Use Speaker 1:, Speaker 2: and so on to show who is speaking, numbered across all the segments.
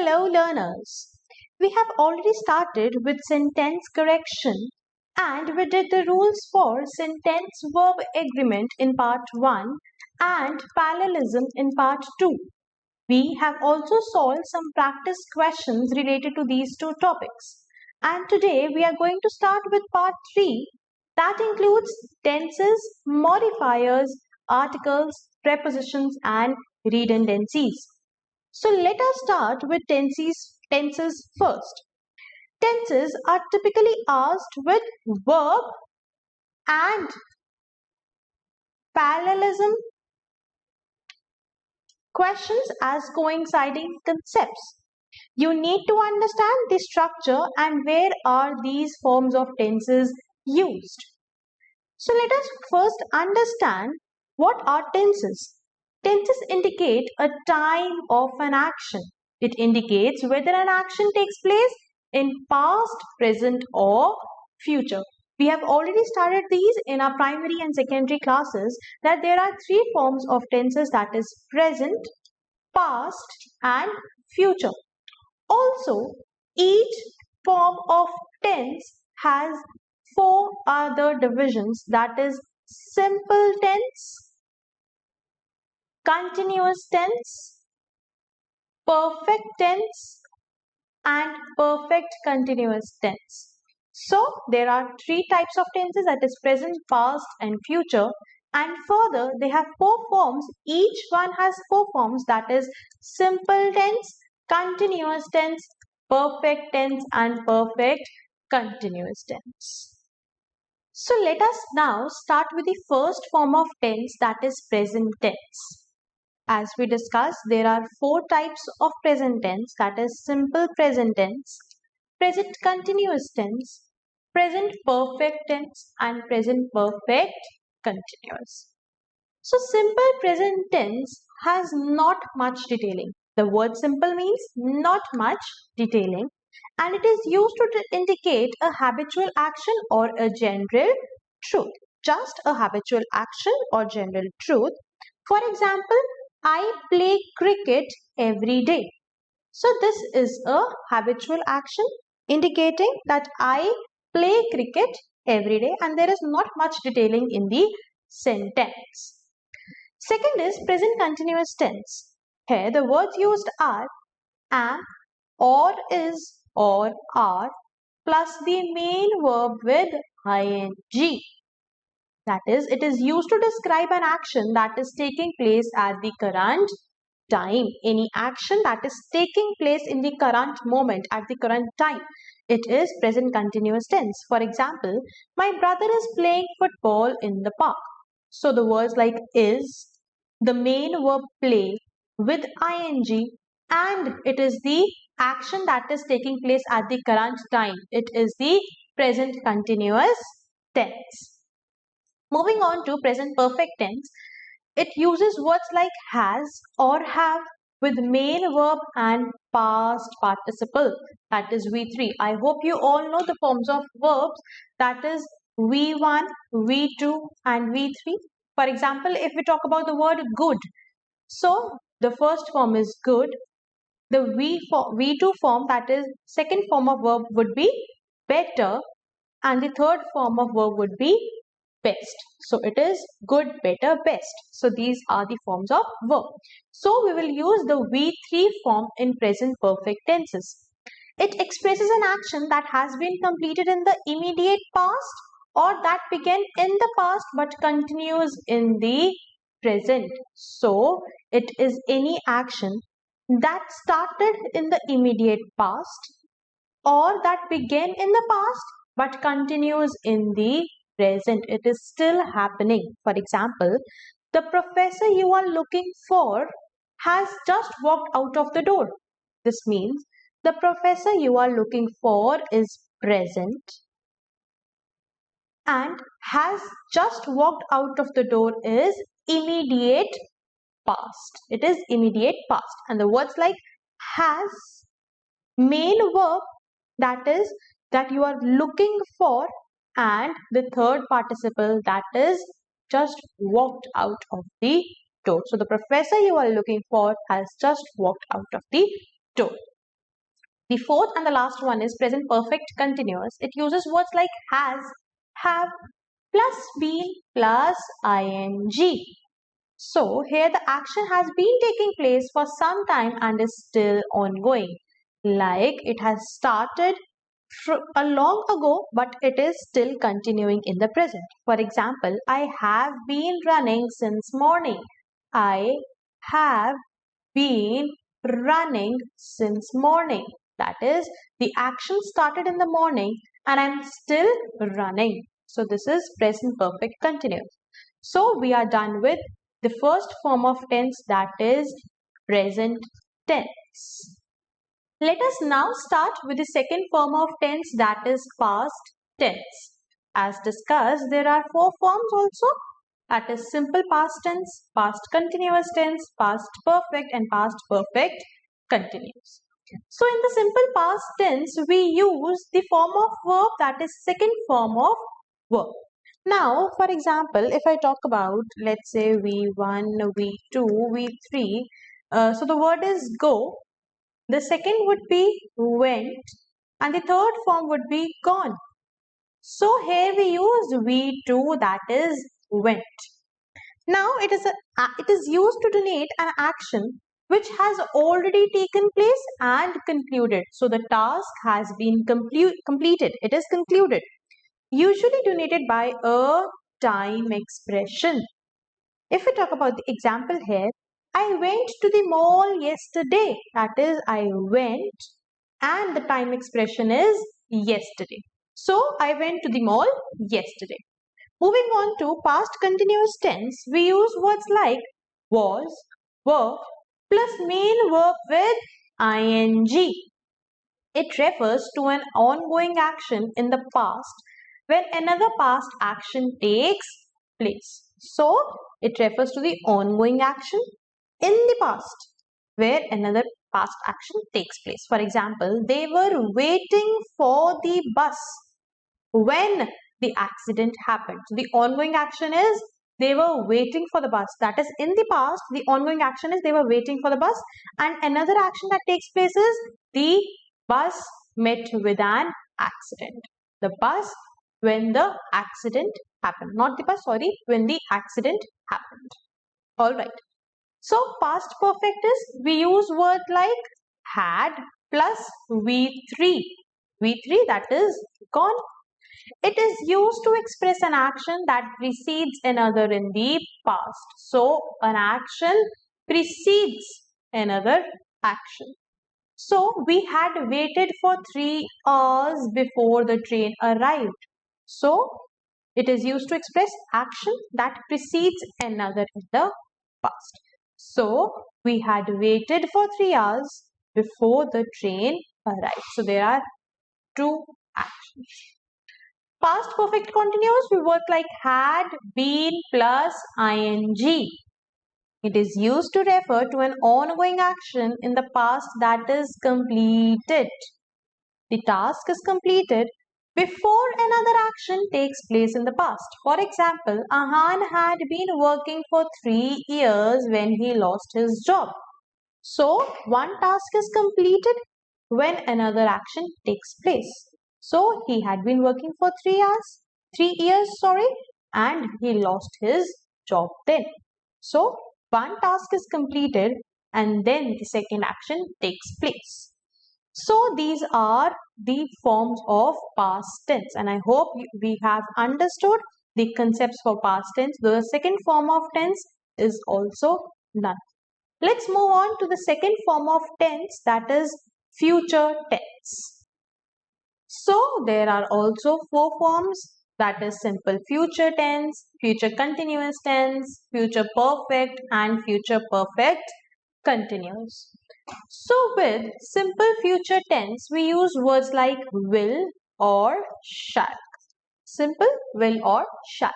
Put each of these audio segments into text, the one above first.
Speaker 1: Hello learners! We have already started with sentence correction and we did the rules for sentence-verb agreement in part 1 and parallelism in part 2. We have also solved some practice questions related to these two topics. And today we are going to start with part 3 that includes tenses, modifiers, articles, prepositions and redundancies. So let us start with tenses first. Tenses are typically asked with verb and parallelism questions as coinciding concepts. You need to understand the structure and where are these forms of tenses used. So let us first understand what are tenses. Tenses indicate a time of an action. It indicates whether an action takes place in past, present or future. We have already started these in our primary and secondary classes that there are three forms of tenses, that is present, past and future. Also, each form of tense has four other divisions, that is simple tense, continuous tense, perfect tense and perfect continuous tense. So there are three types of tenses, that is present, past and future, and further they have four forms. Each one has four forms, that is simple tense, continuous tense, perfect tense and perfect continuous tense. So let us now start with the first form of tense, that is present tense. As we discussed, there are four types of present tense, that is simple present tense, present continuous tense, present perfect tense and present perfect continuous. So simple present tense has not much detailing. The word simple means not much detailing and it is used to indicate a habitual action or a general truth. Just a habitual action or general truth. For example, I play cricket every day. So this is a habitual action indicating that I play cricket every day and there is not much detailing in the sentence. Second is present continuous tense. Here the words used are am, or is, or are plus the main verb with ing. That is, it is used to describe an action that is taking place at the current time. Any action that is taking place in the current moment, at the current time. It is present continuous tense. For example, my brother is playing football in the park. So the words like is, the main verb play with ing, and it is the action that is taking place at the current time. It is the present continuous tense. Moving on to present perfect tense, it uses words like has or have with main verb and past participle, that is V3. I hope you all know the forms of verbs, that is V1, V2 and V3. For example, if we talk about the word good, so the first form is good. The V2 form, that is second form of verb, would be better, and the third form of verb would be best. So it is good, better, best. So these are the forms of verb. So we will use the V3 form in present perfect tenses. It expresses an action that has been completed in the immediate past or that began in the past but continues in the present. So it is any action that started in the immediate past or that began in the past but continues in the present. It is still happening. For example, the professor you are looking for has just walked out of the door. This means the professor you are looking for is present and has just walked out of the door is immediate past. It is immediate past. And the words like has, main verb, that is that you are looking for, and the third participle, that is just walked out of the door. So the professor you are looking for has just walked out of the door. The fourth and the last one is present perfect continuous. It uses words like has, have, plus been, plus ing. So here the action has been taking place for some time and is still ongoing. Like it has started a long ago, but it is still continuing in the present. For example, I have been running since morning. I have been running since morning. That is, the action started in the morning and I'm still running. So this is present perfect continuous. So we are done with the first form of tense, that is present tense. Let us now start with the second form of tense, that is past tense. As discussed, there are four forms also, that is simple past tense, past continuous tense, past perfect and past perfect continuous. So in the simple past tense, we use the form of verb, that is second form of verb. Now, for example, if I talk about, let's say V1, V2, V3, so the word is go, the second would be went, and the third form would be gone. So here we use V2, that is went. Now it is used to denote an action which has already taken place and concluded. So the task has been completed. It is concluded. Usually denoted by a time expression. If we talk about the example here, I went to the mall yesterday. That is, I went and the time expression is yesterday. So I went to the mall yesterday. Moving on to past continuous tense, we use words like was, were, plus main verb with ing. It refers to an ongoing action in the past when another past action takes place. So, it refers to the ongoing action in the past where another past action takes place. For example, they were waiting for the bus when the accident happened. So, the ongoing action is they were waiting for the bus. That is, in the past, the ongoing action is they were waiting for the bus, and another action that takes place is the bus met with an accident. The bus when the accident happened. Not the bus, sorry, when the accident happened. Alright. So past perfect is we use word like had plus V3. V3, that is gone. It is used to express an action that precedes another in the past. So an action precedes another action. So we had waited for 3 hours before the train arrived. So it is used to express action that precedes another in the past. So we had waited for 3 hours before the train arrived. So there are two actions. Past perfect continuous, we work like had, been plus ing. It is used to refer to an ongoing action in the past that is completed. The task is completed before another action takes place in the past. For example, Ahan had been working for 3 years when he lost his job. So, one task is completed when another action takes place. So, he had been working for 3 years, and he lost his job then. So, one task is completed and then the second action takes place. So, these are the forms of past tense, and I hope we have understood the concepts for past tense. The second form of tense is also done. Let's move on to the second form of tense, that is future tense. So there are also four forms, that is simple future tense, future continuous tense, future perfect and future perfect continuous. So with simple future tense, we use words like will or shall. Simple, will or shall.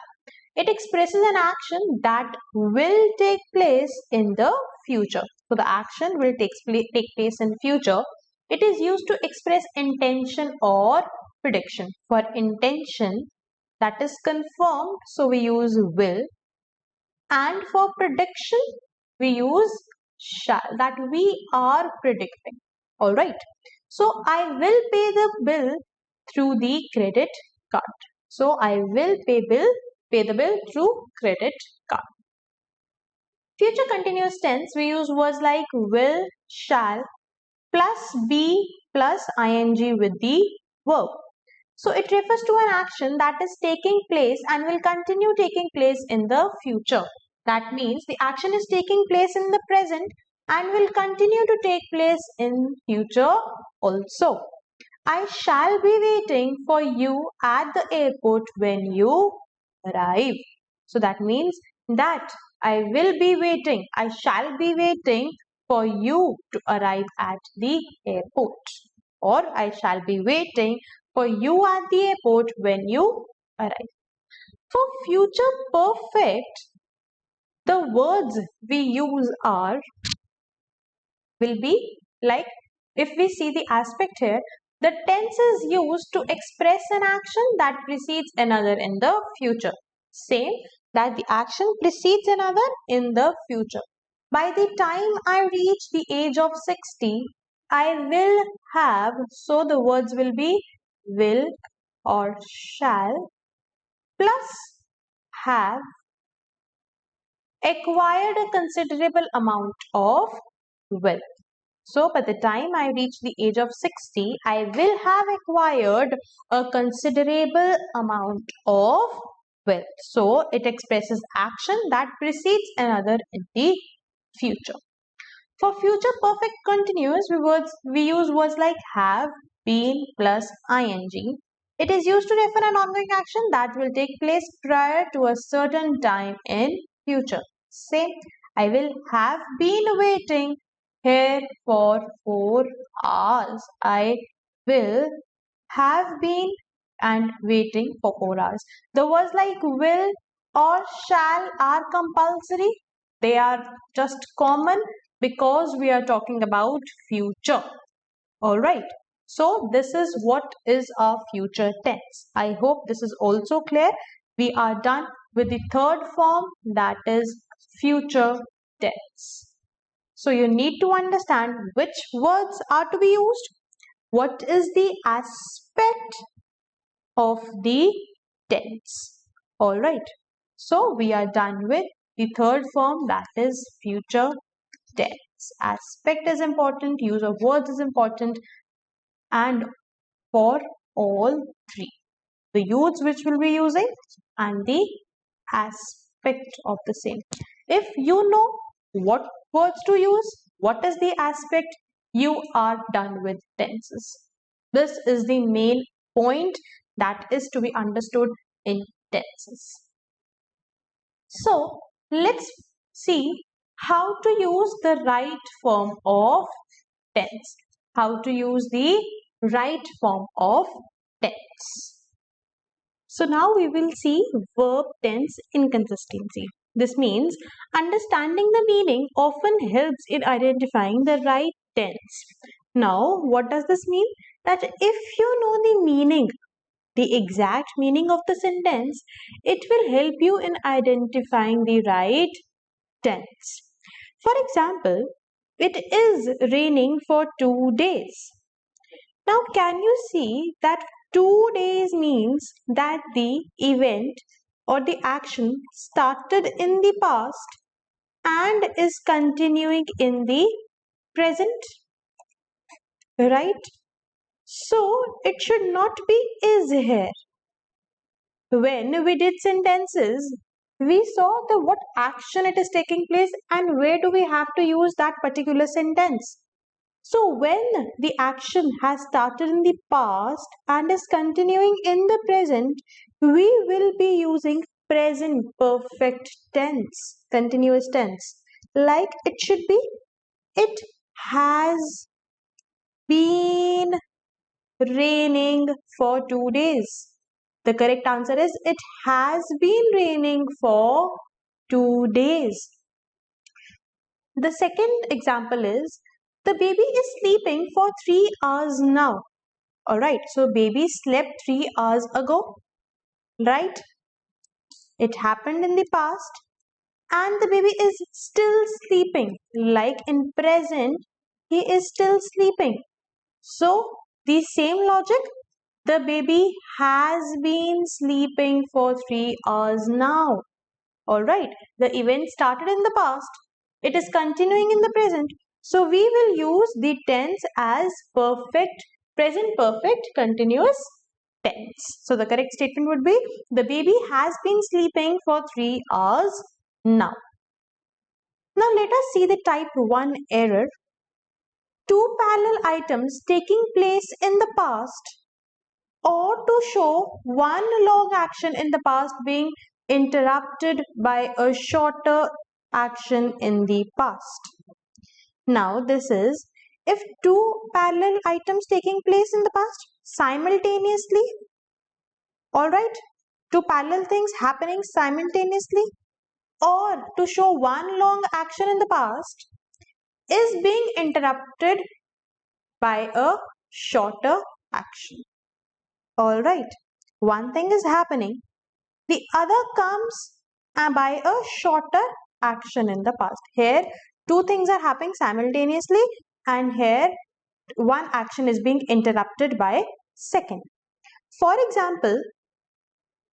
Speaker 1: It expresses an action that will take place in the future. So the action will take place in future. It is used to express intention or prediction. For intention that is confirmed, so we use will. And for prediction, we use shall, that we are predicting. Alright. So I will pay the bill through the credit card. So I will pay the bill through credit card. Future continuous tense, we use words like will, shall, plus be plus ing with the verb. So it refers to an action that is taking place and will continue taking place in the future. That means the action is taking place in the present and will continue to take place in future also. I shall be waiting for you at the airport when you arrive. So that means that I will be waiting, I shall be waiting for you to arrive at the airport. Or I shall be waiting for you at the airport when you arrive. For future perfect, the words we use will be like, if we see the aspect here, the tense is used to express an action that precedes another in the future. Same, that the action precedes another in the future. By the time I reach the age of 60, I will have, so the words will be will or shall plus have acquired a considerable amount of wealth. So by the time I reach the age of 60, I will have acquired a considerable amount of wealth. So it expresses action that precedes another in the future. For future perfect continuous, we use words like have, been plus ing. It is used to refer an ongoing action that will take place prior to a certain time in future. Say, I will have been waiting here for 4 hours. I will have been and waiting for 4 hours. The words like will or shall are compulsory. They are just common because we are talking about future. Alright. So this is what is our future tense. I hope this is also clear. We are done with the third form, that is future tense. So you need to understand which words are to be used, what is the aspect of the tense. Alright. So we are done with the third form, that is future tense. Aspect is important, use of words is important, and for all three, the use which we'll be using and the aspect of the same. If you know what words to use, what is the aspect, you are done with tenses. This is the main point that is to be understood in tenses. So let's see how to use the right form of tense. How to use the right form of tense. So now we will see verb tense inconsistency. This means understanding the meaning often helps in identifying the right tense. Now, what does this mean? That if you know the meaning, the exact meaning of the sentence, it will help you in identifying the right tense. For example, it is raining for 2 days. Now, can you see that 2 days means that the event or the action started in the past and is continuing in the present, right? So, it should not be is here. When we did sentences, we saw the what action it is taking place and where do we have to use that particular sentence. So when the action has started in the past and is continuing in the present, we will be using present perfect tense, continuous tense. Like it should be, it has been raining for 2 days. The correct answer is it has been raining for 2 days. The second example is the baby is sleeping for 3 hours now. Alright, so baby slept 3 hours ago, right? It happened in the past and the baby is still sleeping. Like in present, he is still sleeping. So the same logic, the baby has been sleeping for 3 hours now. Alright, the event started in the past. It is continuing in the present. So we will use the tense as present perfect continuous tense. So the correct statement would be, the baby has been sleeping for 3 hours now. Now let us see the type 1 error. Two parallel items taking place in the past, or to show one long action in the past being interrupted by a shorter action in the past. Now this is if two parallel items taking place in the past simultaneously, alright, two parallel things happening simultaneously, or to show one long action in the past is being interrupted by a shorter action. Alright, one thing is happening, the other comes by a shorter action in the past. Here, two things are happening simultaneously, and here, one action is being interrupted by second. For example,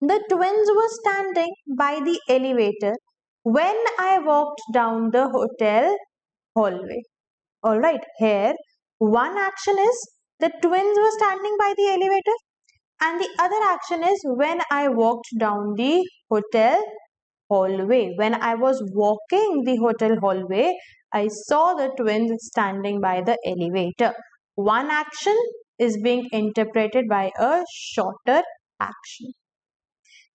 Speaker 1: the twins were standing by the elevator when I walked down the hotel hallway. Alright, here, one action is the twins were standing by the elevator, and the other action is when I walked down the hotel hallway. When I was walking the hotel hallway, I saw the twins standing by the elevator. One action is being interpreted by a shorter action.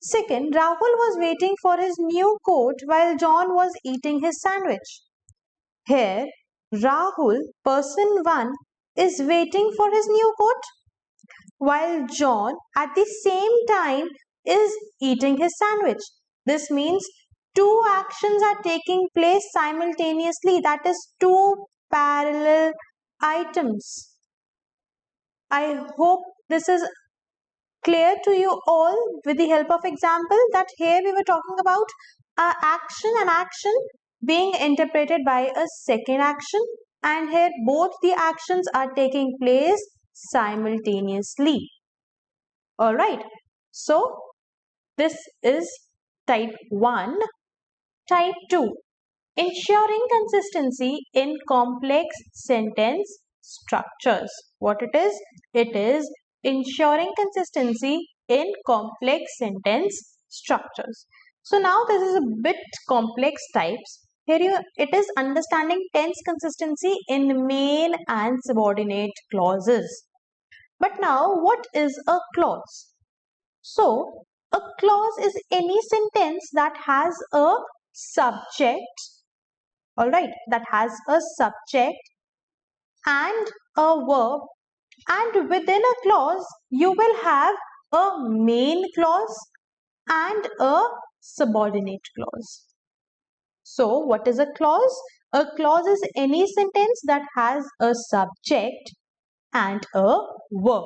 Speaker 1: Second, Rahul was waiting for his new coat while John was eating his sandwich. Here, Rahul, person 1, is waiting for his new coat, while John at the same time is eating his sandwich. This means two actions are taking place simultaneously, that is two parallel items. I hope this is clear to you all with the help of example, that here we were talking about an action being interpreted by a second action, and here both the actions are taking place simultaneously. Alright, so this is type 1. Type 2, ensuring consistency in complex sentence structures. What it is? It is ensuring consistency in complex sentence structures. So now this is a bit complex types. Here it is understanding tense consistency in main and subordinate clauses. But now what is a clause? So a clause is any sentence that has a subject, alright, that has a subject and a verb, and within a clause you will have a main clause and a subordinate clause. So what is a clause? A clause is any sentence that has a subject and a verb,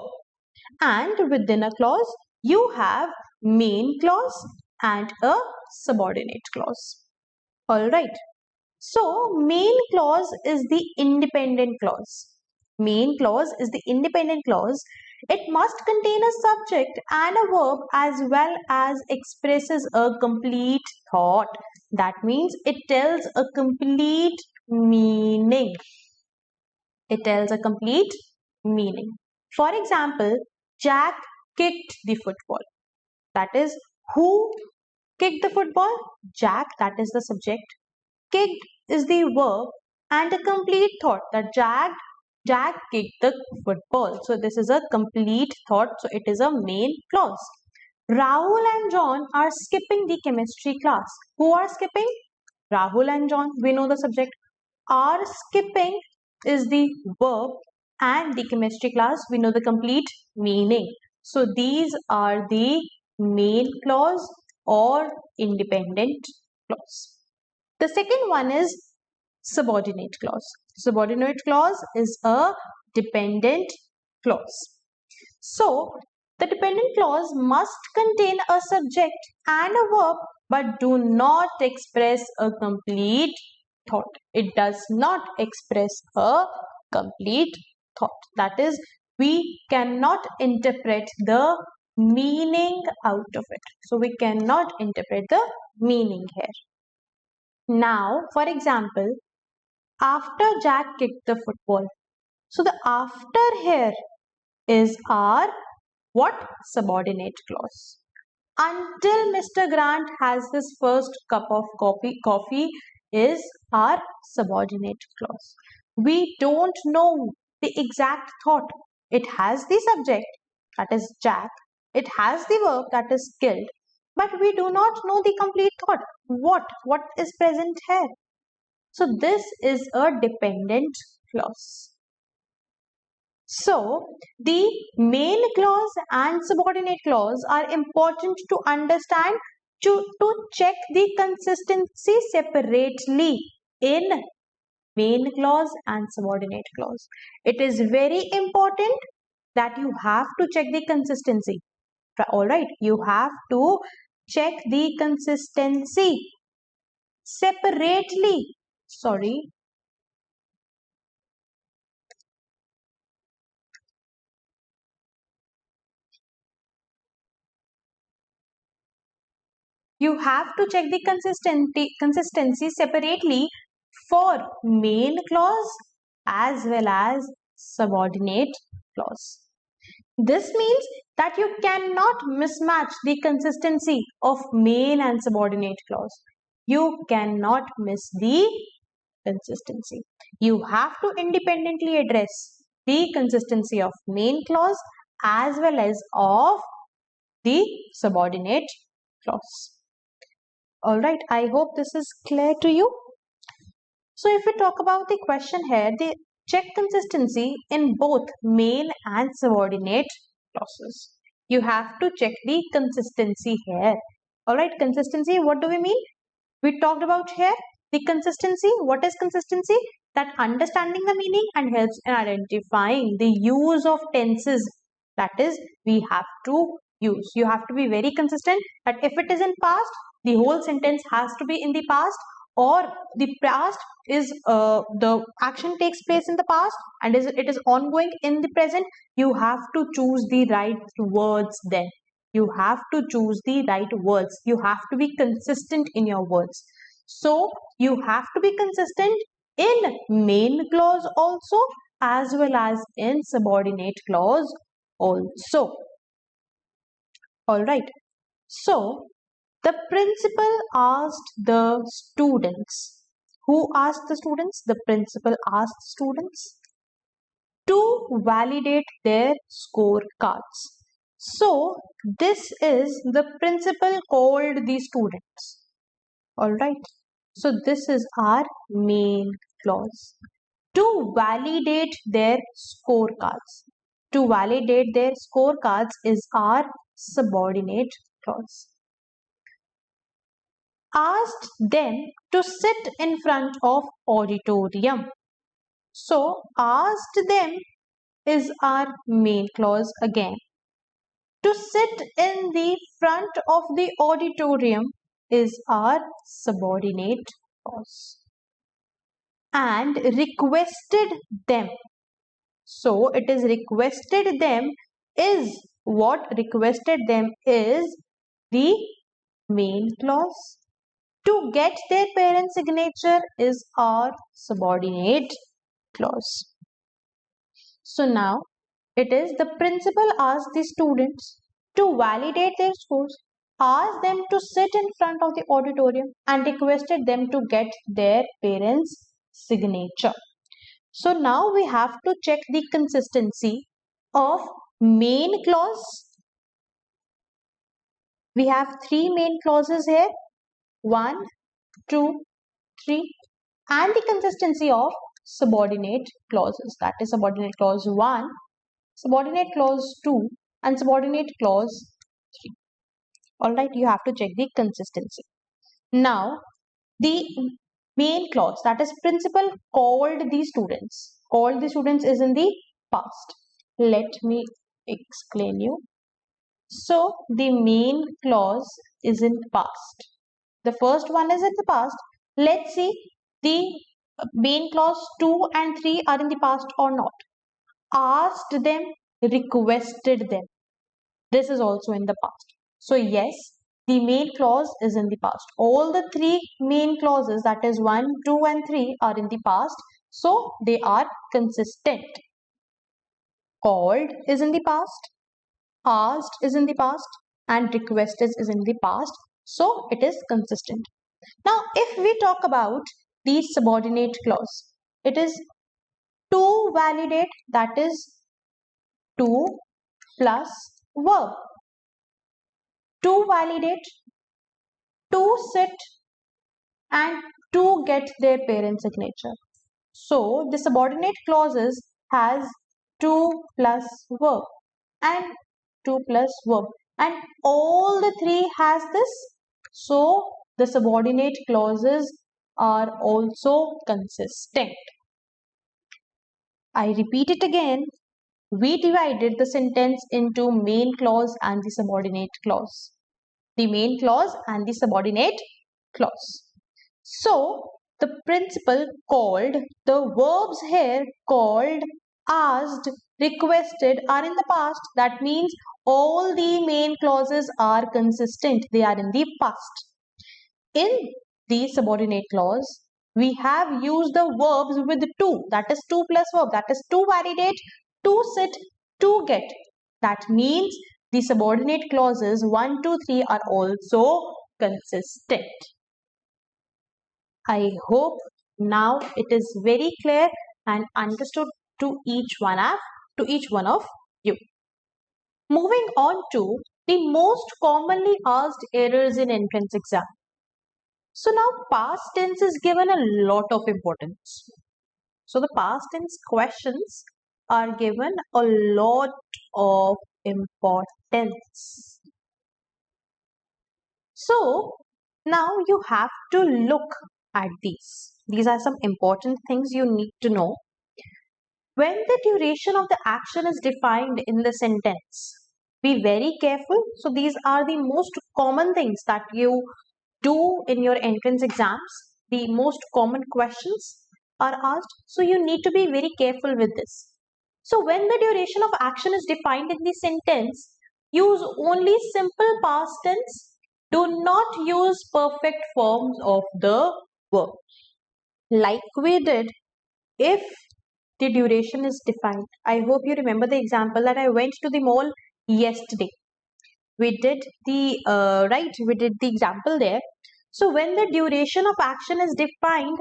Speaker 1: and within a clause you have main clause and a subordinate clause. Alright, so main clause is the independent clause. Main clause is the independent clause. It must contain a subject and a verb as well as expresses a complete thought. That means it tells a complete meaning. It tells a complete meaning. For example, Jack kicked the football. That is, who kicked the football? Jack, that is the subject. Kicked is the verb, and a complete thought, that Jack kicked the football. So this is a complete thought. So it is a main clause. Rahul and John are skipping the chemistry class. Who are skipping? Rahul and John. We know the subject. Are skipping is the verb, and the chemistry class, we know the complete meaning. So these are the main clause or independent clause. The second one is subordinate clause. Subordinate clause is a dependent clause. So the dependent clause must contain a subject and a verb, but do not express a complete thought. It does not express a complete thought. That is, we cannot interpret the meaning out of it. So we cannot interpret the meaning here. Now, for example, after Jack kicked the football. So the after here is our what? Subordinate clause. Until Mr. Grant has his first cup of coffee is our subordinate clause. We don't know the exact thought. It has the subject, that is Jack. It has the verb, that is killed. But we do not know the complete thought. What is present here? So this is a dependent clause. So, the main clause and subordinate clause are important to understand to check the consistency separately in main clause and subordinate clause. It is very important that you have to check the consistency. Alright, you have to check the consistency separately. Sorry. You have to check the consistency separately for main clause as well as subordinate clause. This means that you cannot mismatch the consistency of main and subordinate clause. You cannot miss the consistency. You have to independently address the consistency of main clause as well as of the subordinate clause. Alright, I hope this is clear to you. So if we talk about the question here, the check consistency in both main and subordinate clauses. You have to check the consistency here. Alright, consistency, what do we mean? We talked about here the consistency. What is consistency? That understanding the meaning and helps in identifying the use of tenses. That is, we have to use. You have to be very consistent that if it is in past, the whole sentence has to be in the past, or the past is the action takes place in the past and it is ongoing in the present. You have to choose the right words then. You have to choose the right words. You have to be consistent in your words. So you have to be consistent in main clause also as well as in subordinate clause also. Alright. So the principal asked the students. Who asked the students? The principal asked students to validate their scorecards. So this is the principal called the students. Alright. So this is our main clause. To validate their scorecards. To validate their scorecards is our subordinate clause. Asked them to sit in front of auditorium. So asked them is our main clause again. To sit in the front of the auditorium is our subordinate clause. And requested them. So it is requested them is what? Requested them is the main clause. To get their parents' signature is our subordinate clause. So now it is the principal asked the students to validate their scores, asked them to sit in front of the auditorium and requested them to get their parents' signature. So now we have to check the consistency of main clause. We have three main clauses here. 1, 2, 3, and the consistency of subordinate clauses. That is subordinate clause 1, subordinate clause 2, and subordinate clause 3. Alright, you have to check the consistency. Now, the main clause, that is principal called the students. Called the students is in the past. Let me explain you. So, the main clause is in past. The first one is in the past. Let's see the main clause 2 and 3 are in the past or not. asked them, requested them. This is also in the past. So yes, the main clause is in the past. All the three main clauses, that is 1, 2 and 3, are in the past. So they are consistent. Called is in the past, asked is in the past, and requested is in the past. So it is consistent. Now if we talk about the subordinate clause, it is to validate, that is to plus verb. To validate, to sit, and to get their parent signature. So the subordinate clauses has to plus verb and to plus verb, and all the three has this. So the subordinate clauses are also consistent. I repeat it again. We divided the sentence into main clause and the subordinate clause. The main clause and the subordinate clause. So the principal called, the verbs here called, asked, requested are in the past. That means all the main clauses are consistent. They are in the past. In the subordinate clause, we have used the verbs with to, that is to plus verb, that is to validate, to sit, to get. That means the subordinate clauses 1, 2, 3 are also consistent. I hope now it is very clear and understood to each one of you. Moving on to the most commonly asked errors in entrance exam. So now past tense is given a lot of importance. So the past tense questions are given a lot of importance. So now you have to look at these. These are some important things you need to know. When the duration of the action is defined in the sentence, be very careful. So these are the most common things that you do in your entrance exams. The most common questions are asked. So you need to be very careful with this. So when the duration of action is defined in the sentence, use only simple past tense. Do not use perfect forms of the verb. Like we did, if the duration is defined. I hope you remember the example that I went to the mall yesterday. We did the example there. So when the duration of action is defined,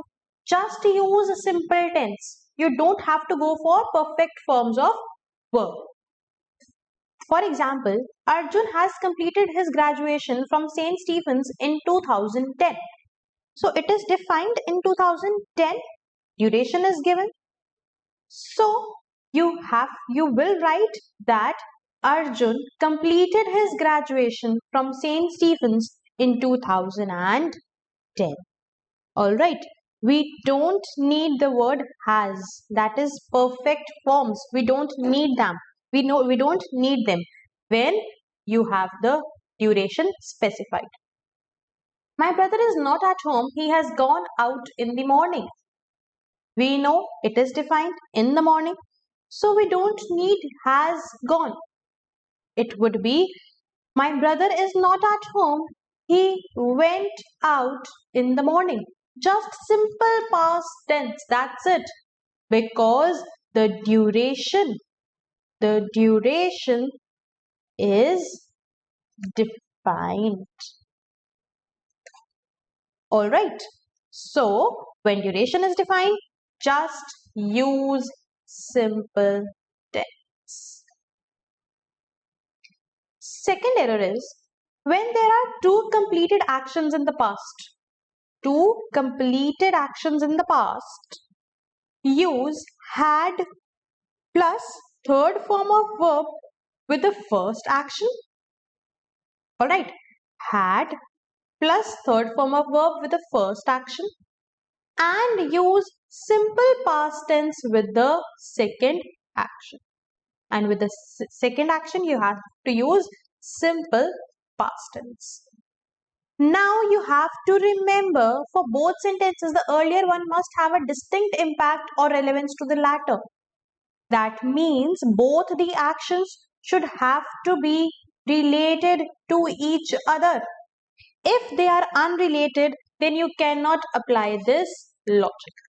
Speaker 1: just use a simple tense. You don't have to go for perfect forms of verb. For example, Arjun has completed his graduation from St. Stephen's in 2010. So it is defined in 2010. Duration is given. So you will write that Arjun completed his graduation from St. Stephen's in 2010. Alright, we don't need the word has. That is perfect forms. We don't need them. We don't need them when you have the duration specified. My brother is not at home. He has gone out in the morning. We know it is defined in the morning. So we don't need has gone. It would be, my brother is not at home. He went out in the morning. Just simple past tense. That's it. Because the duration is defined. Alright. So when duration is defined, just use simple tense. Second error is when there are two completed actions in the past. Two completed actions in the past. Use had plus third form of verb with the first action. Alright. Had plus third form of verb with the first action. And use simple past tense with the second action. And with the second action, you have to use simple past tense. Now you have to remember for both sentences, the earlier one must have a distinct impact or relevance to the latter. That means both the actions should have to be related to each other. If they are unrelated, then you cannot apply this logic.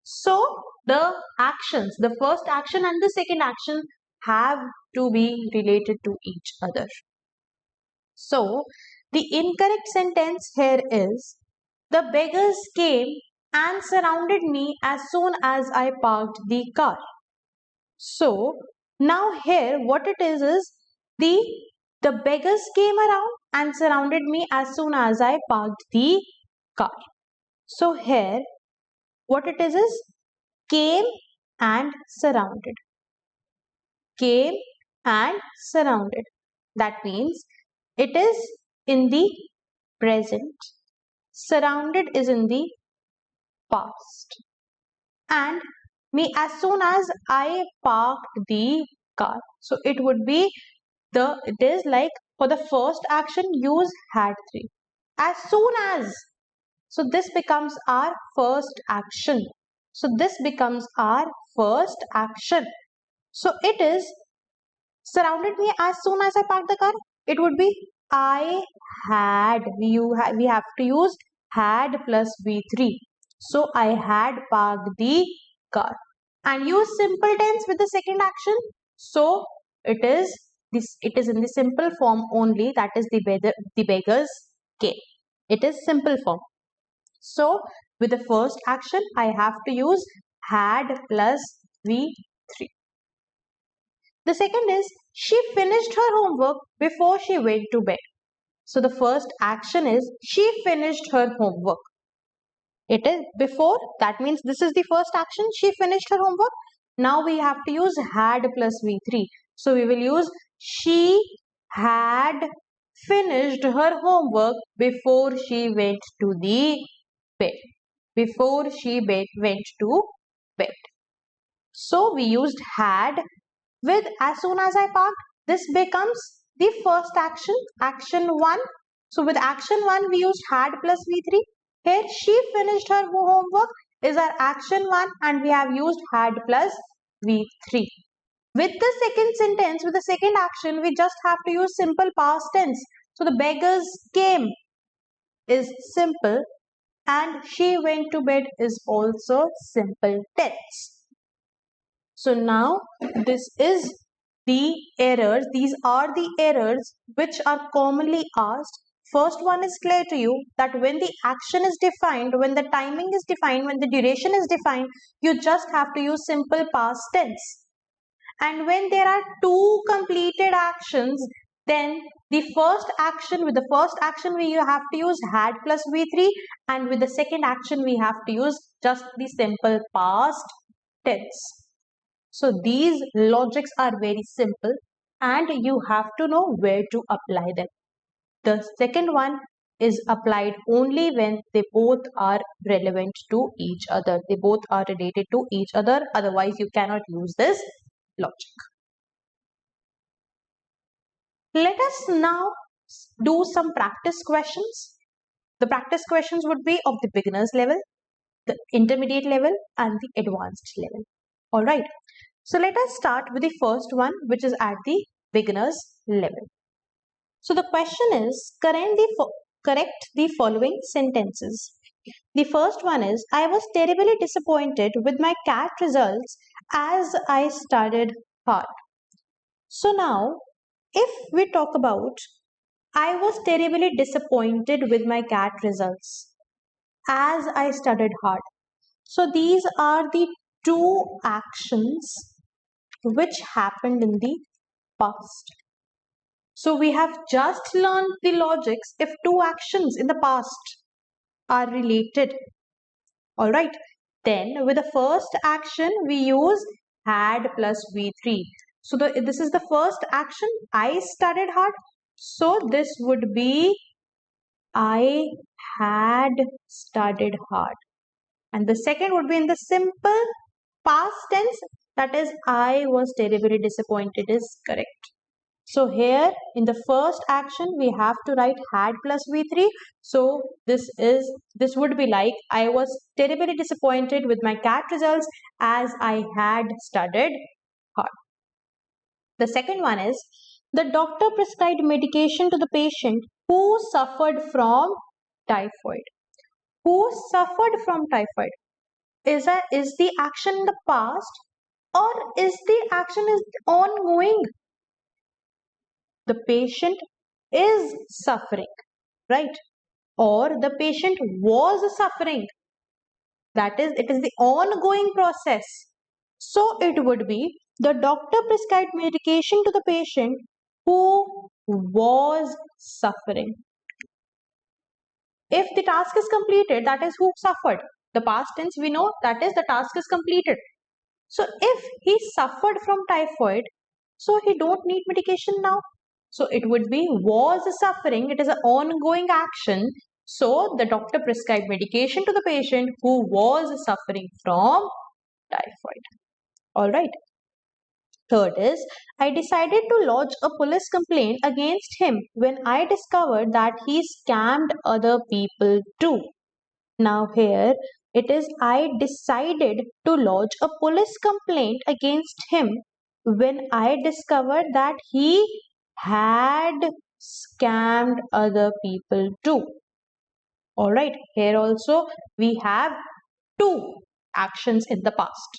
Speaker 1: So the actions, the first action and the second action have to be related to each other. So the incorrect sentence here is, the beggars came and surrounded me as soon as I parked the car. So now here what it is the beggars came around and surrounded me as soon as I parked the car. So here what it is came and surrounded. Came and surrounded. That means it is in the present. Surrounded is in the past. And me as soon as I parked the car. So it would be it is like for the first action use had three. As soon as. So this becomes our first action. So it is surrounded me as soon as I parked the car. It would be I had. We have to use had plus V3. So I had parked the car. And use simple tense with the second action. So it is in the simple form only, that is the beggars came. It is simple form. So with the first action I have to use had plus V3. The second is she finished her homework before she went to bed. So the first action is she finished her homework. It is before, that means this is the first action, she finished her homework. Now we have to use had plus V3. So we will use she had finished her homework before she went to the bed. Before she went to bed. So we used had with as soon as I parked. This becomes the first action, action 1. So with action 1 we used had plus V3. Here she finished her homework is our action 1 and we have used had plus V3. With the second sentence, with the second action, we just have to use simple past tense. So the beggars came is simple and she went to bed is also simple tense. So now this is the errors. These are the errors which are commonly asked. First one is clear to you that when the action is defined, when the timing is defined, when the duration is defined, you just have to use simple past tense. And when there are two completed actions, then with the first action we have to use had plus V3 and with the second action we have to use just the simple past tense. So these logics are very simple and you have to know where to apply them. The second one is applied only when they both are relevant to each other. They both are related to each other. Otherwise, you cannot use this logic. Let us now do some practice questions. The practice questions would be of the beginners level, the intermediate level and the advanced level. Alright, so let us start with the first one, which is at the beginners level. So the question is, correct the following sentences. The first one is, I was terribly disappointed with my CAT results as I studied hard. So now, if we talk about, I was terribly disappointed with my CAT results as I studied hard. So these are the two actions which happened in the past. So we have just learned the logics if two actions in the past are related. Alright, then with the first action we use had plus V3. So this is the first action, I studied hard. So this would be I had studied hard. And the second would be in the simple past tense, that is I was terribly disappointed is correct. So here in the first action we have to write had plus V3. So this would be like, I was terribly disappointed with my CAT results as I had studied hard. The second one is, the doctor prescribed medication to the patient who suffered from typhoid. Who suffered from typhoid? Is the action in the past, or is the action is ongoing? The patient is suffering, right? Or the patient was suffering. That is, it is the ongoing process. So it would be, the doctor prescribed medication to the patient who was suffering. If the task is completed, that is who suffered. The past tense we know, that is the task is completed. So if he suffered from typhoid, so he don't need medication now. So it would be was suffering. It is an ongoing action. So the doctor prescribed medication to the patient who was suffering from typhoid. All right. Third is, I decided to lodge a police complaint against him when I discovered that he scammed other people too. Now here it is, I decided to lodge a police complaint against him when I discovered that he had scammed other people too. Alright, here also we have two actions in the past,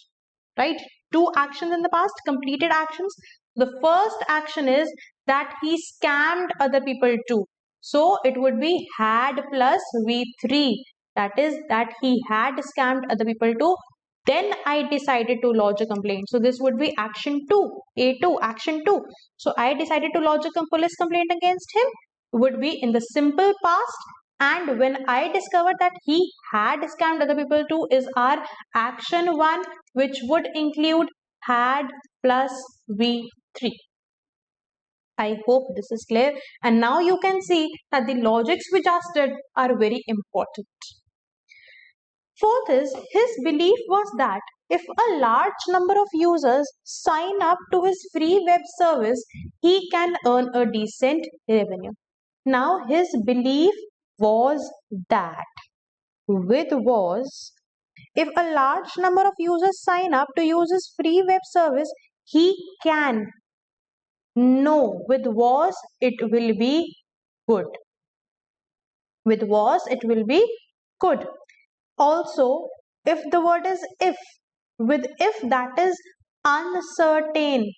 Speaker 1: right? Two actions in the past, completed actions. The first action is that he scammed other people too. So it would be had plus V3. That is, that he had scammed other people too. Then I decided to lodge a complaint. So this would be action 2, A2, action 2. So I decided to lodge a police complaint against him would be in the simple past, and when I discovered that he had scammed other people too is our action 1, which would include had plus V3. I hope this is clear, and now you can see that the logics we just did are very important. Fourth is, his belief was that if a large number of users sign up to his free web service, he can earn a decent revenue. Now his belief was that, with was, if a large number of users sign up to use his free web service, he can. No, with was it will be good. With was it will be good. Also, if the word is if, with if that is uncertain.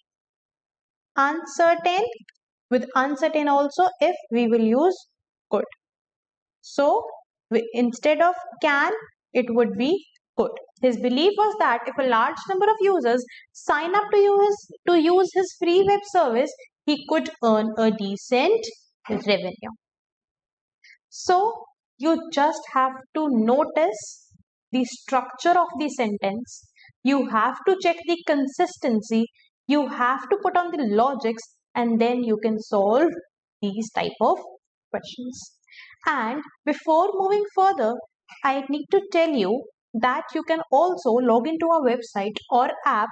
Speaker 1: Uncertain, with uncertain also if we will use could. So instead of can, it would be could. His belief was that if a large number of users sign up to use his free web service, he could earn a decent revenue. So you just have to notice the structure of the sentence. You have to check the consistency. You have to put on the logics, and then you can solve these type of questions. And before moving further, I need to tell you that you can also log into our website or app,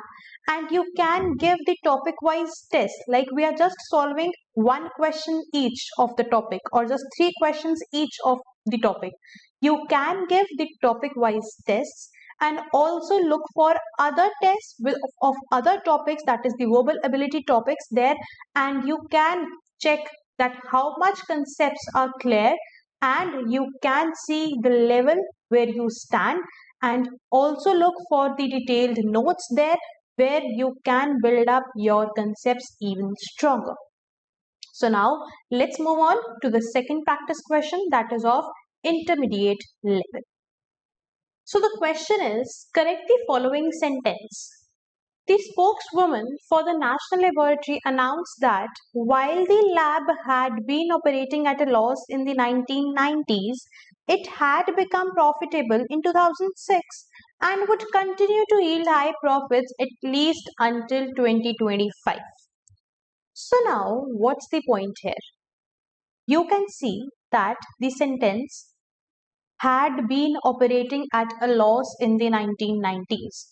Speaker 1: and you can give the topic wise test, like we are just solving one question each of the topic or just 3 questions each of the topic. You can give the topic wise tests and also look for other tests of other topics, that is the verbal ability topics there, and you can check that how much concepts are clear, and you can see the level where you stand, and also look for the detailed notes there where you can build up your concepts even stronger. So now let's move on to the second practice question, that is of intermediate level. So the question is, correct the following sentence. The spokeswoman for the National Laboratory announced that while the lab had been operating at a loss in the 1990s, it had become profitable in 2006 and would continue to yield high profits at least until 2025. So now, what's the point here? You can see that the sentence had been operating at a loss in the 1990s.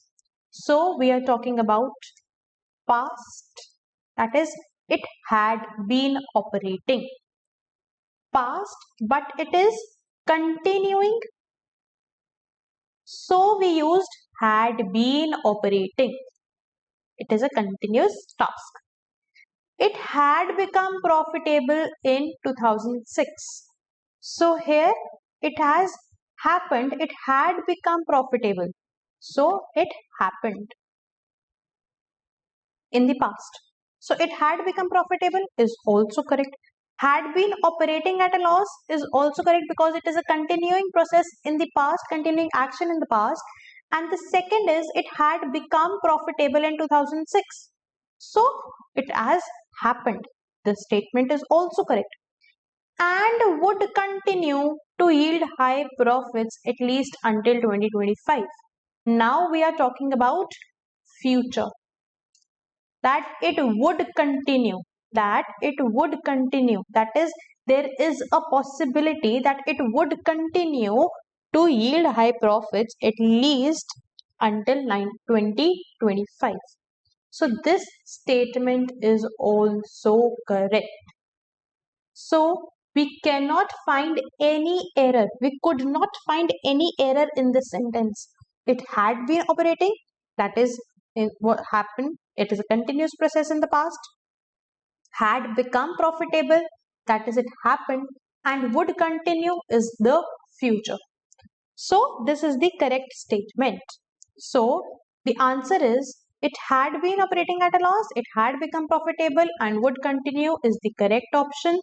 Speaker 1: So we are talking about past, that is it had been operating. Past, but it is continuing. So we used had been operating. It is a continuous task. It had become profitable in 2006. So here it has happened, it had become profitable. So it happened in the past. So it had become profitable is also correct. Had been operating at a loss is also correct because it is a continuing process in the past, continuing action in the past. And the second is it had become profitable in 2006. So it has happened. The statement is also correct. And would continue to yield high profits at least until 2025. Now we are talking about future. That it would continue. That it would continue. That is, there is a possibility that it would continue to yield high profits at least until 2025. So this statement is also correct. So we cannot find any error. We could not find any error in this sentence. It had been operating. That is what happened. It is a continuous process in the past. Had become profitable. That is, it happened. And would continue is the future. So this is the correct statement. So the answer is it had been operating at a loss, it had become profitable and would continue is the correct option.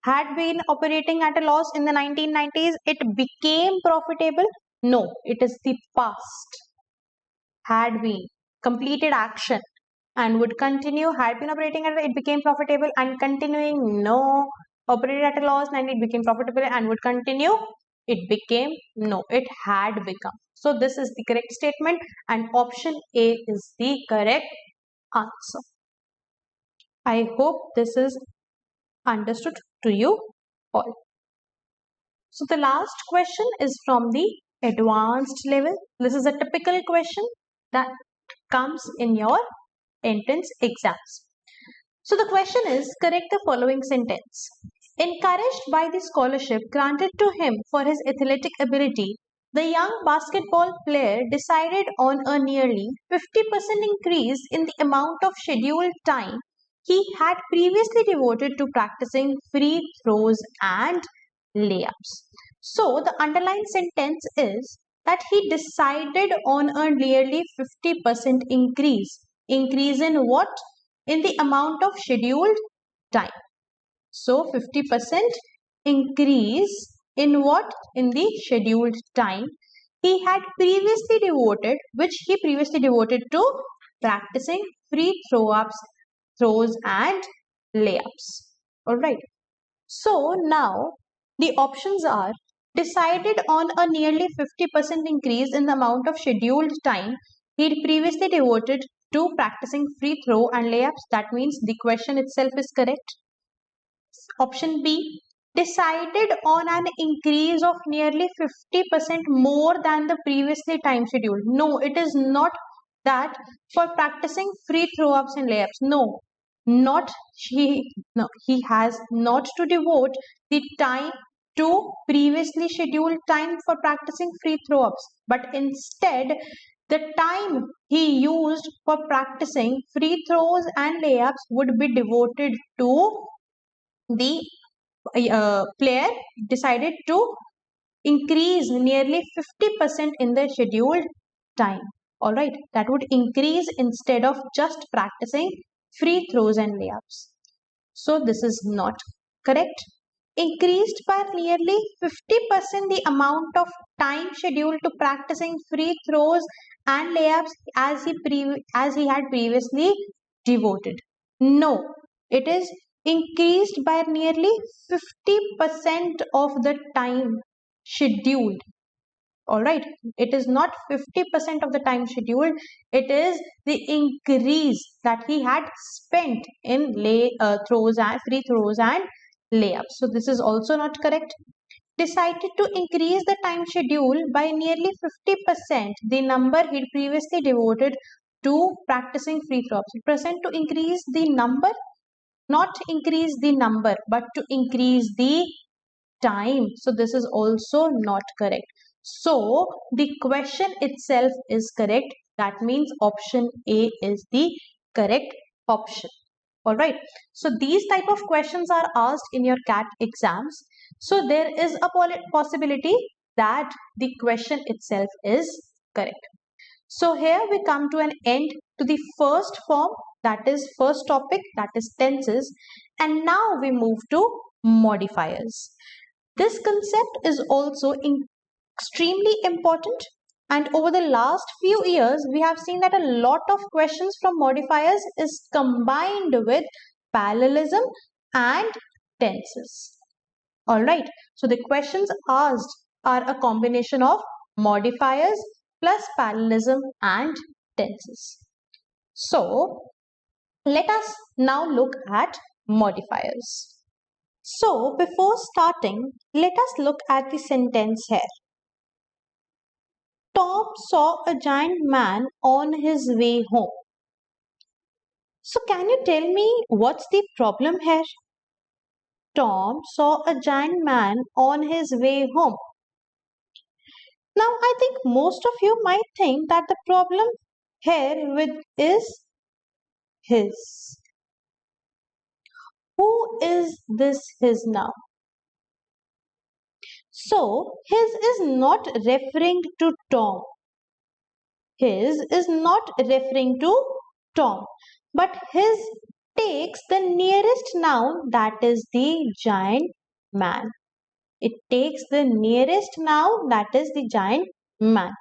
Speaker 1: Had been operating at a loss in the 1990s, it became profitable. No, it is the past. Had been, completed action, and would continue, had been operating at it became profitable, and continuing, no, operated at a loss and it became profitable and would continue, it became, no, it had become. So this is the correct statement and option A is the correct answer. I hope this is understood to you all. So the last question is from the advanced level. This is a typical question that comes in your entrance exams. So the question is, correct the following sentence. Encouraged by the scholarship granted to him for his athletic ability, the young basketball player decided on a nearly 50% increase in the amount of scheduled time he had previously devoted to practicing free throws and layups. So the underlined sentence is that he decided on a nearly 50% increase. Increase in what? In the amount of scheduled time. So 50% increase in what? In the scheduled time he had previously devoted, which he previously devoted to practicing free throws and layups. Alright. So now the options are decided on a nearly 50% increase in the amount of scheduled time he previously devoted to practicing free throw and layups. That means the question itself is correct. Option B, decided on an increase of nearly 50% more than the previously time scheduled. No, it is not that for practicing free throw-ups and layups. No, he has not to devote the time to previously scheduled time for practicing free throw-ups, but instead the time he used for practicing free throws and layups would be devoted to the player decided to increase nearly 50% in the scheduled time. Alright, that would increase instead of just practicing free throws and layups. So this is not correct. Increased by nearly 50% the amount of time scheduled to practicing free throws and layups as he had previously devoted. No, it is increased by nearly 50% of the time scheduled. Alright, it is not 50% of the time scheduled, it is the increase that he had spent in free throws and layups. So this is also not correct. Decided to increase the time schedule by nearly 50%, the number he previously devoted to practicing free throws. Present to increase the number, not increase the number but to increase the time. So this is also not correct. So the question itself is correct. That means option A is the correct option. All right. So these type of questions are asked in your CAT exams. So there is a possibility that the question itself is correct. So here we come to an end to the first form, that is first topic, that is tenses, and now we move to modifiers. This concept is also extremely important, and over the last few years we have seen that a lot of questions from modifiers is combined with parallelism and tenses. Alright, so the questions asked are a combination of modifiers plus parallelism and tenses. So let us now look at modifiers. So before starting, let us look at the sentence here. Tom saw a giant man on his way home. So can you tell me what's the problem here? Tom saw a giant man on his way home. Now I think most of you might think that the problem here with is his. Who is this his now? So his is not referring to Tom. His is not referring to Tom, but his takes the nearest noun, that is the giant man. It takes the nearest noun, that is the giant man.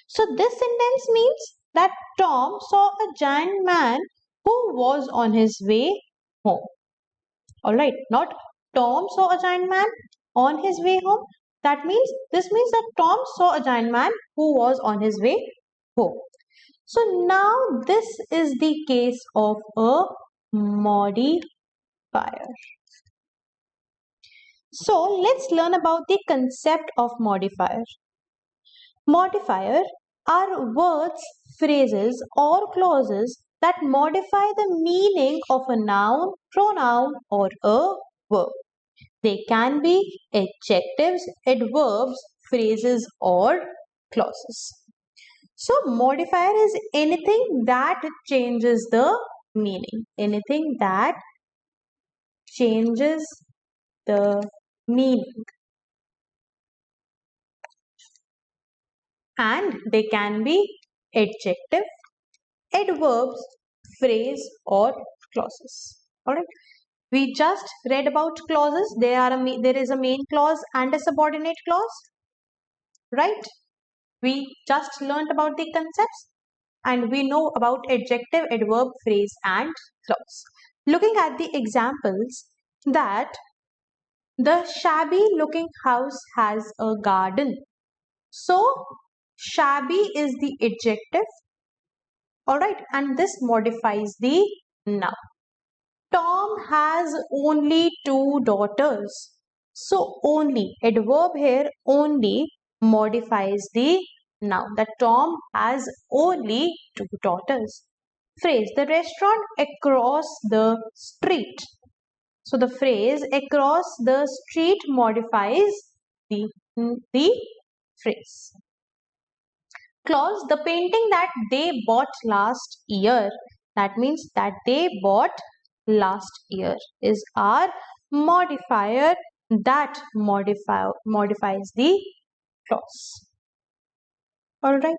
Speaker 1: So this sentence means that Tom saw a giant man who was on his way home. Alright, not Tom saw a giant man on his way home. This means that Tom saw a giant man who was on his way home. So now this is the case of a modifier. So let's learn about the concept of modifier. Modifier are words, phrases or clauses that modify the meaning of a noun, pronoun or a verb. They can be adjectives, adverbs, phrases or clauses. So modifier is anything that changes the meaning. Anything that changes the meaning. And they can be adjective, adverbs, phrase or clauses. Alright. We just read about clauses. There is a main clause and a subordinate clause. Right? We just learned about the concepts and we know about adjective, adverb, phrase and clause. Looking at the examples, that the shabby looking house has a garden. So shabby is the adjective, alright, and this modifies the noun. Tom has only 2 daughters. So only, adverb here, only modifies the noun, that Tom has only 2 daughters. Phrase, the restaurant across the street. So the phrase across the street modifies the phrase. Clause, the painting that they bought last year. That means that they bought last year is our modifier that modifies the clause. Alright.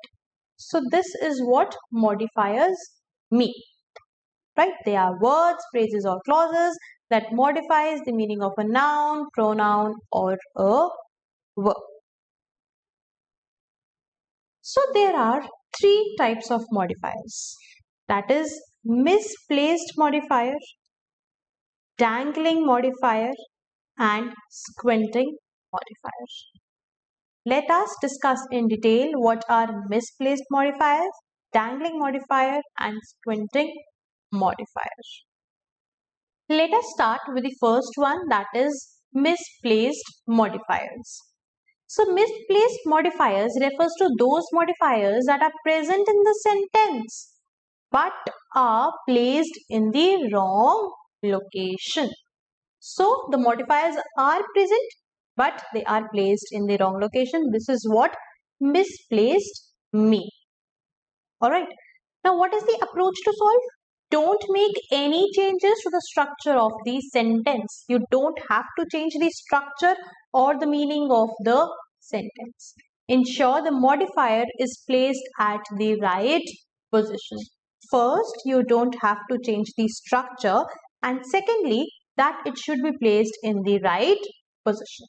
Speaker 1: So this is what modifiers mean. Right? They are words, phrases or clauses that modifies the meaning of a noun, pronoun or a verb. So there are 3 types of modifiers. That is misplaced modifier, dangling modifier and squinting modifier. Let us discuss in detail what are misplaced modifiers, dangling modifier and squinting modifier. Let us start with the first one, that is misplaced modifiers. So misplaced modifiers refers to those modifiers that are present in the sentence but are placed in the wrong location. So the modifiers are present, but they are placed in the wrong location. This is what misplaced mean. Alright. Now what is the approach to solve? Don't make any changes to the structure of the sentence. You don't have to change the structure or the meaning of the sentence. Ensure the modifier is placed at the right position. First, you don't have to change the structure, and secondly, that it should be placed in the right position.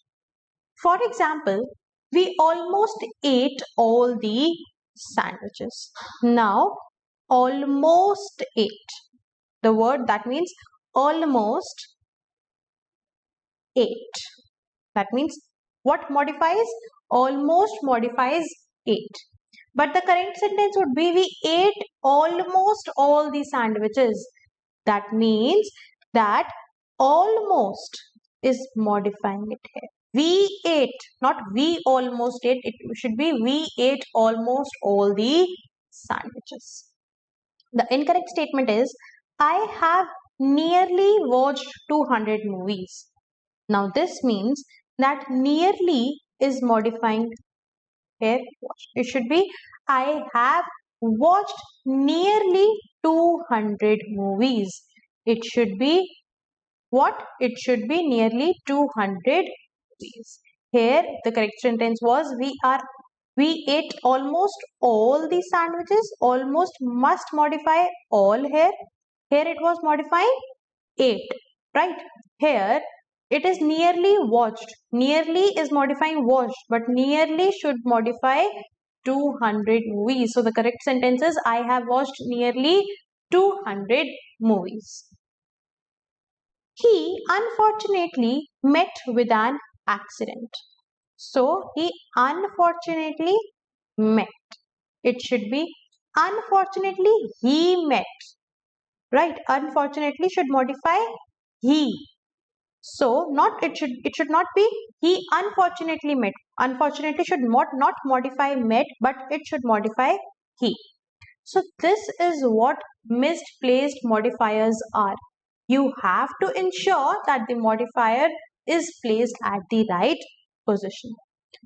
Speaker 1: For example, we almost ate all the sandwiches. Now, almost ate. The word that means almost ate. That means what modifies? Almost modifies ate. But the correct sentence would be we ate almost all the sandwiches. That means that almost is modifying it here. We ate, not we almost ate. It should be we ate almost all the sandwiches. The incorrect statement is I have nearly watched 200 movies. Now this means that nearly is modifying here. It should be I have watched nearly 200 movies. It should be what? It should be nearly 200 movies. Here the correct sentence was we ate almost all the sandwiches. Almost must modify all here. Here it was modifying ate, right? Here it is nearly watched. Nearly is modifying watched, but nearly should modify 200 movies. So the correct sentence is I have watched nearly 200 movies. He unfortunately met with an accident. So he unfortunately met. It should be unfortunately he met. Right? Unfortunately should modify he. So it should not be he unfortunately met. Unfortunately should not modify met, but it should modify he. So this is what misplaced modifiers are. You have to ensure that the modifier is placed at the right position.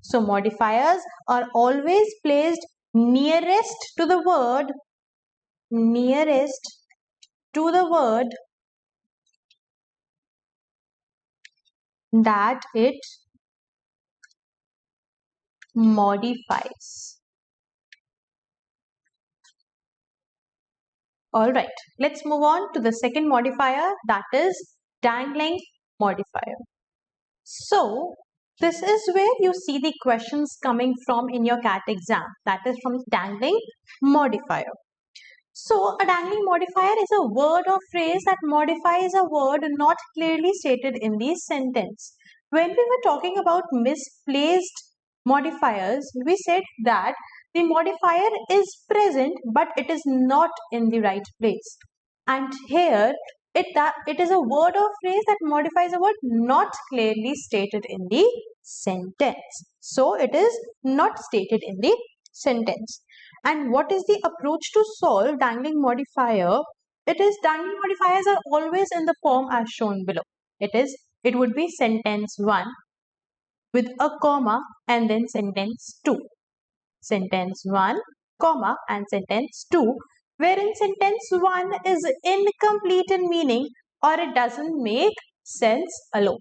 Speaker 1: So modifiers are always placed nearest to the word that it modifies. Alright, let's move on to the second modifier, that is dangling modifier. So this is where you see the questions coming from in your CAT exam, that is from dangling modifier. So a dangling modifier is a word or phrase that modifies a word not clearly stated in the sentence. When we were talking about misplaced modifiers, we said that the modifier is present but it is not in the right place. And here it is a word or phrase that modifies a word not clearly stated in the sentence. So it is not stated in the sentence. And what is the approach to solve dangling modifier? It is dangling modifiers are always in the form as shown below. It would be sentence 1 with a comma and then sentence 2. Sentence 1, comma and sentence 2, wherein sentence 1 is incomplete in meaning or it doesn't make sense alone.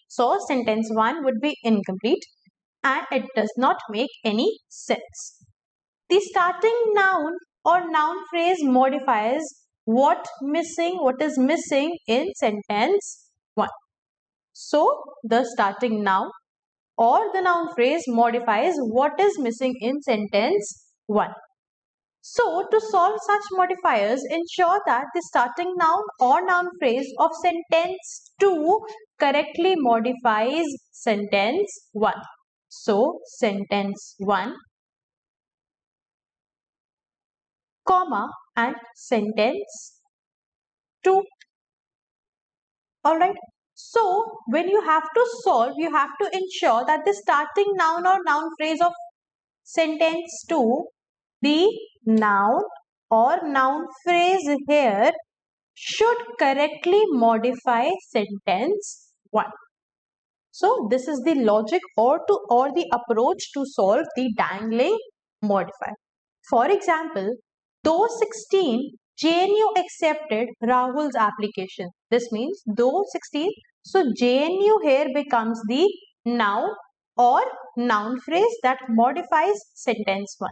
Speaker 1: So sentence 1 would be incomplete and it does not make any sense. The starting noun or noun phrase modifies what is missing in sentence 1. So the starting noun or the noun phrase modifies what is missing in sentence 1. So to solve such modifiers, ensure that the starting noun or noun phrase of sentence 2 correctly modifies sentence 1. So sentence 1, comma and sentence 2. Alright. So when you have to solve, you have to ensure that the starting noun or noun phrase of sentence 2, the noun or noun phrase here should correctly modify sentence 1. So this is the logic or the approach to solve the dangling modifier. For example, though 16, JNU accepted Rahul's application. This means though 16, so JNU here becomes the noun or noun phrase that modifies sentence 1.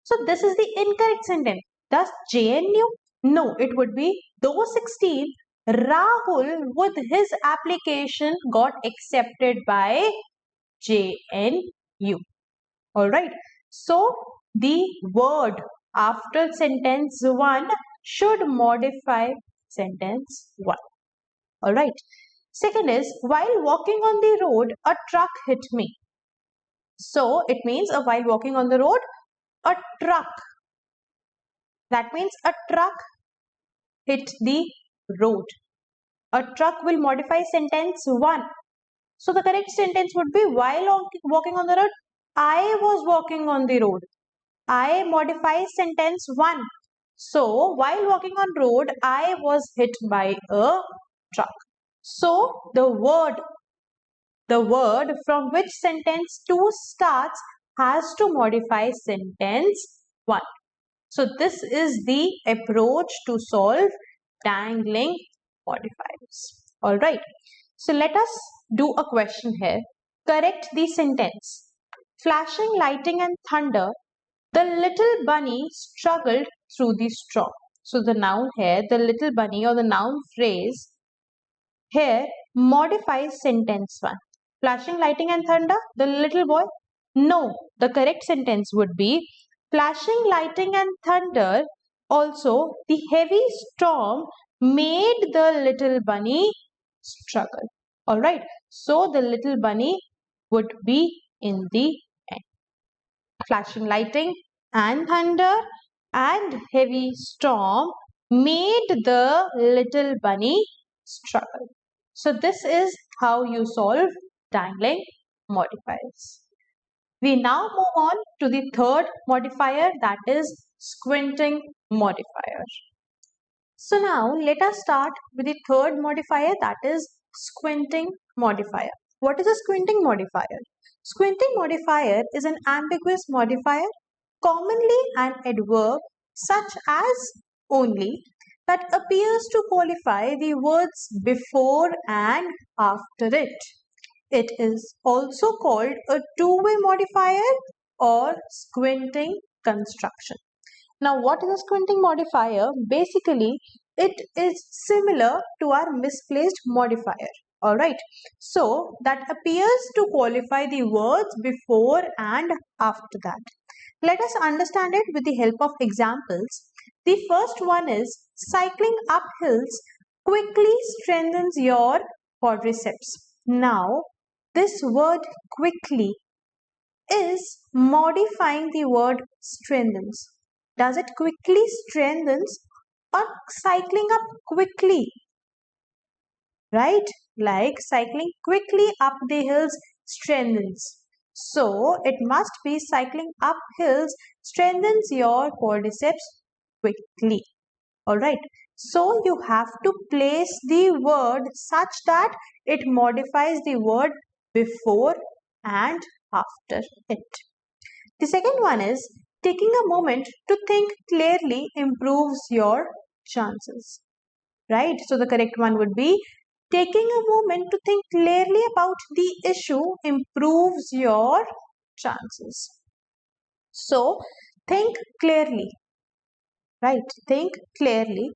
Speaker 1: So this is the incorrect sentence. Thus JNU? No, it would be though 16, Rahul with his application got accepted by JNU. Alright. So the word after sentence 1 should modify sentence 1. Alright. Second is, while walking on the road, a truck hit me. So it means while walking on the road, a truck. That means a truck hit the road. A truck will modify sentence 1. So the correct sentence would be, while walking on the road, I was walking on the road. I modifies sentence 1. So while walking on road, I was hit by a truck. So the word from which sentence 2 starts has to modify sentence 1. So this is the approach to solve dangling modifiers. Alright. So let us do a question here. Correct the sentence. Flashing, lightning and thunder, the little bunny struggled through the storm. So the noun here, the little bunny or the noun phrase here modifies sentence 1. Flashing, lightning and thunder, the little boy. No, the correct sentence would be flashing, lightning and thunder. Also, the heavy storm made the little bunny struggle. Alright, so the little bunny would be in the end. Flashing, lightning and thunder and heavy storm made the little bunny struggle. So this is how you solve dangling modifiers. We now move on to the third modifier, that is squinting modifier. So now let us start with the third modifier, that is squinting modifier. What is a squinting modifier? Squinting modifier is an ambiguous modifier, commonly an adverb such as only, that appears to qualify the words before and after it. It is also called a two-way modifier or squinting construction. Now, what is a squinting modifier? Basically, it is similar to our misplaced modifier. Alright, so that appears to qualify the words before and after that. Let us understand it with the help of examples. The first one is, cycling up hills quickly strengthens your quadriceps. Now, this word quickly is modifying the word strengthens. Does it quickly strengthens or cycling up quickly? Right? Like cycling quickly up the hills strengthens. So it must be cycling up hills strengthens your quadriceps quickly. Alright. So you have to place the word such that it modifies the word before and after it. The second one is, taking a moment to think clearly improves your chances. Right? So the correct one would be, taking a moment to think clearly about the issue improves your chances. So think clearly. Right? Think clearly.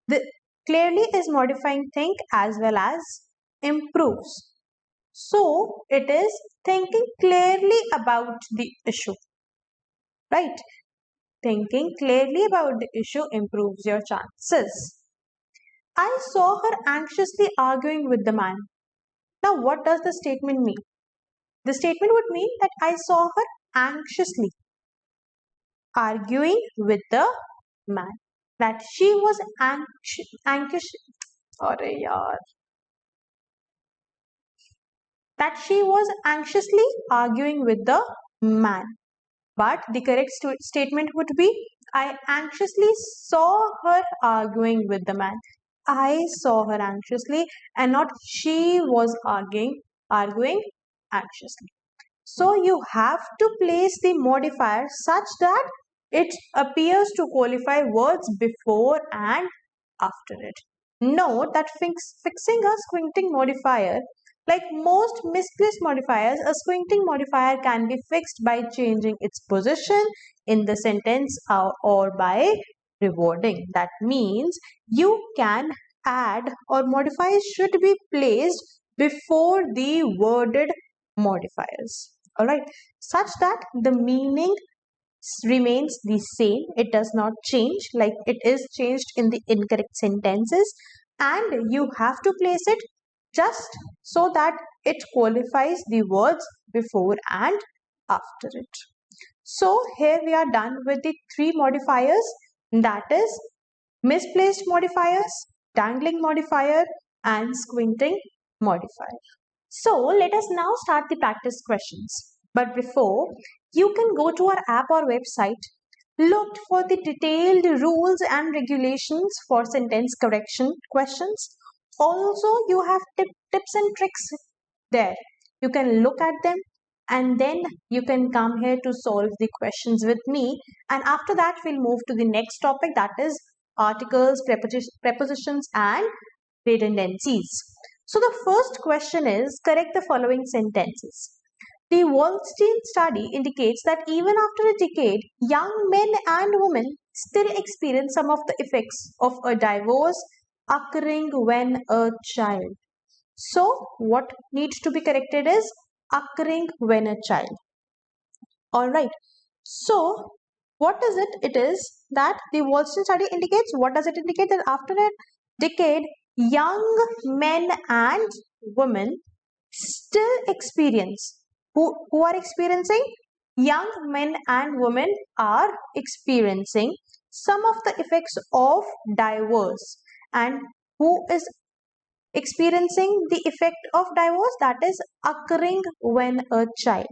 Speaker 1: The clearly is modifying think as well as improves. So it is thinking clearly about the issue. Right? Thinking clearly about the issue improves your chances. I saw her anxiously arguing with the man. Now, what does the statement mean? The statement would mean that I saw her anxiously arguing with the man. That she was that she was anxiously arguing with the man. But the correct statement would be, I anxiously saw her arguing with the man. I saw her anxiously and not she was arguing anxiously. So you have to place the modifier such that it appears to qualify words before and after it. Note that fixing a squinting modifier, like most misplaced modifiers, a squinting modifier can be fixed by changing its position in the sentence or by rewarding. That means you can add or modifiers should be placed before the worded modifiers. Alright, such that the meaning remains the same, it does not change like it is changed in the incorrect sentences, and you have to place it just so that it qualifies the words before and after it. So here we are done with the three modifiers, that is misplaced modifiers, dangling modifier and squinting modifier. So let us now start the practice questions. But before, you can go to our app or website, look for the detailed rules and regulations for sentence correction questions. Also, you have tips and tricks there. You can look at them and then you can come here to solve the questions with me. And after that, we'll move to the next topic, that is articles, prepositions and redundancies. So the first question is, correct the following sentences. The Wallstein study indicates that even after a decade, young men and women still experience some of the effects of a divorce occurring when a child. So what needs to be corrected is occurring when a child. Alright. So what is it? It is that the Wallstein study indicates, what does it indicate? That after a decade, young men and women still experience. Who are experiencing? Young men and women are experiencing some of the effects of divorce. And who is experiencing the effect of divorce? That is occurring when a child.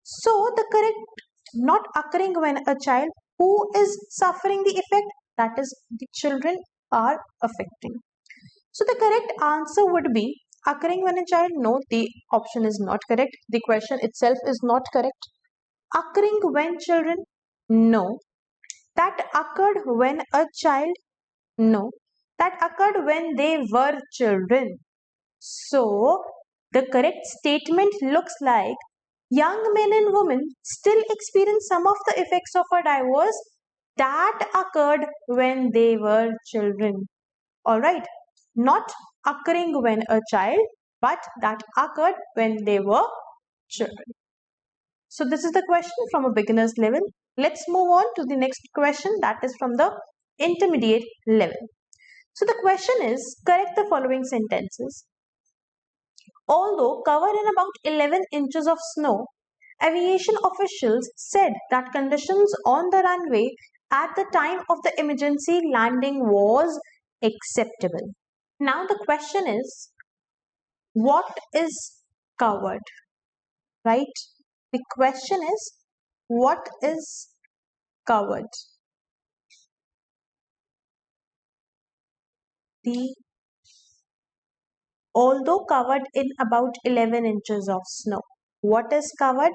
Speaker 1: So the correct, not occurring when a child, who is suffering the effect? That is the children are affecting. So the correct answer would be occurring when a child. No, the option is not correct. The question itself is not correct. Occurring when children? No. That occurred when a child? No. That occurred when they were children. So the correct statement looks like young men and women still experience some of the effects of a divorce that occurred when they were children. Alright, not occurring when a child, but that occurred when they were children. So this is the question from a beginner's level. Let's move on to the next question, that is from the intermediate level. So the question is, correct the following sentences. Although covered in about 11 inches of snow, aviation officials said that conditions on the runway at the time of the emergency landing was acceptable. Now the question is, what is covered? Right? The question is, what is covered? Although covered in about 11 inches of snow. What is covered?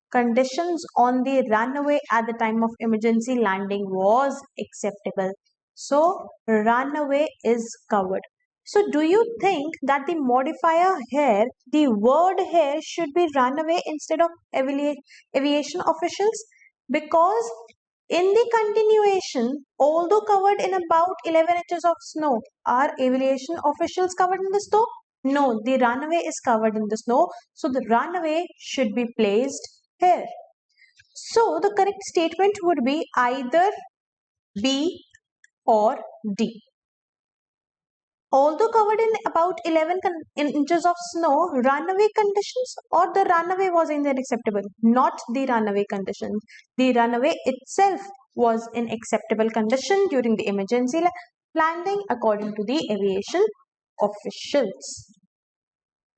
Speaker 1: Conditions on the runway at the time of emergency landing was acceptable. So runway is covered. So do you think that the modifier here, the word here should be runaway instead of aviation officials? Because in the continuation, although covered in about 11 inches of snow, are aviation officials covered in the snow? No, the runaway is covered in the snow. So the runaway should be placed here. So the correct statement would be either B or D. Although covered in about 11 inches of snow, runaway conditions, or the runaway was unacceptable? Not the runaway conditions. The runaway itself was in acceptable condition during the emergency landing according to the aviation officials.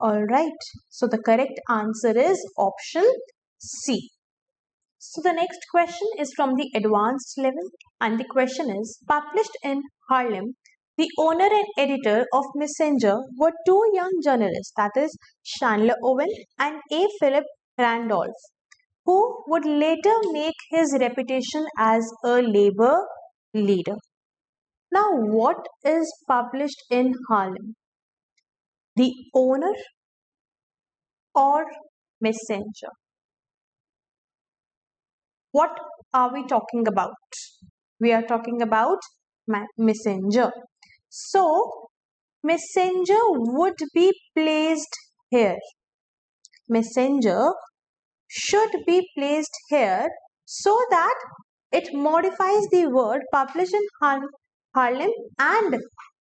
Speaker 1: Alright, so the correct answer is option C. So the next question is from the advanced level, and the question is, published in Harlem, the owner and editor of Messenger were two young journalists, that is Chandler Owen and A. Philip Randolph, who would later make his reputation as a labor leader. Now, what is published in Harlem? The owner or messenger? What are we talking about? We are talking about messenger. So, messenger would be placed here. Messenger should be placed here so that it modifies the word published in Harlem and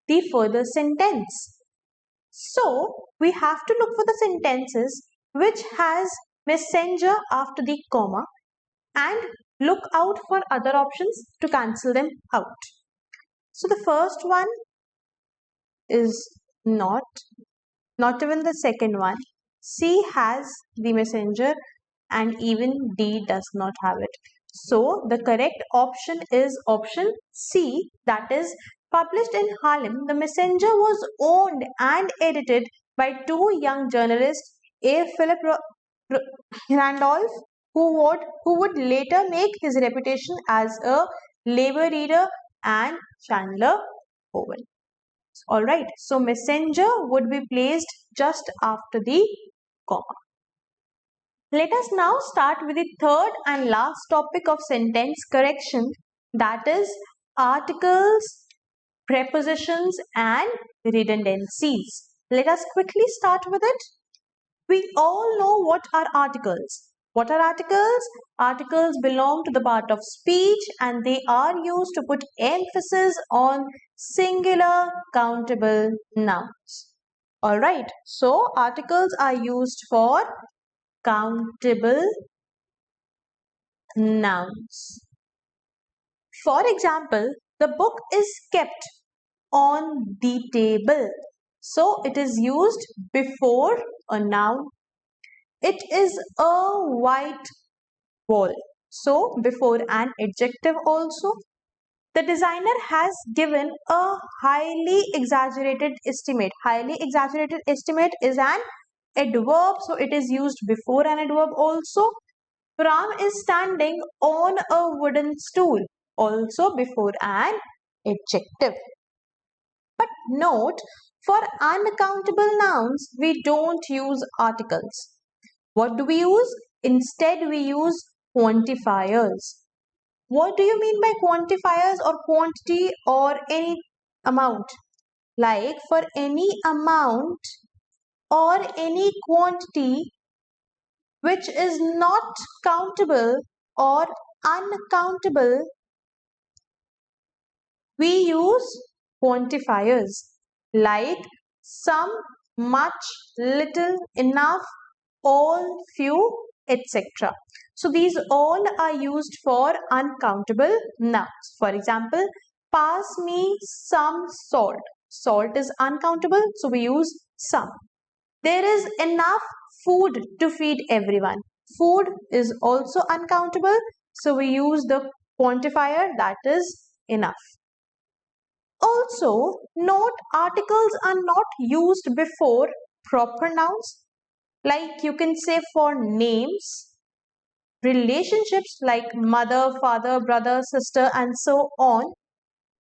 Speaker 1: the further sentence. So we have to look for the sentences which has messenger after the comma and look out for other options to cancel them out. So the first one is not even the second one. C has the messenger and even D does not have it. So the correct option is option C, that is published in Harlem. The Messenger was owned and edited by two young journalists, A. Philip Randolph, who would later make his reputation as a labor leader, and Chandler Owen. Alright, so messenger would be placed just after the comma. Let us now start with the third and last topic of sentence correction, that is articles, prepositions and redundancies. Let us quickly start with it. We all know what are articles. What are articles? Articles belong to the part of speech and they are used to put emphasis on singular countable nouns. Alright, so articles are used for countable nouns. For example, the book is kept on the table. So it is used before a noun. It is a white wall. So before an adjective also. The designer has given a highly exaggerated estimate. Highly exaggerated estimate is an adverb, so it is used before an adverb also. Ram is standing on a wooden stool, also before an adjective. But note, for uncountable nouns, we don't use articles. What do we use? Instead, we use quantifiers. What do you mean by quantifiers or quantity or any amount? Like for any amount or any quantity which is not countable or uncountable, we use quantifiers like some, much, little, enough, all, few, etc. So these all are used for uncountable nouns. For example, pass me some salt. Salt is uncountable, so we use some. There is enough food to feed everyone. Food is also uncountable, so we use the quantifier, that is enough. Also, note articles are not used before proper nouns. Like you can say for names, relationships like mother, father, brother, sister, and so on.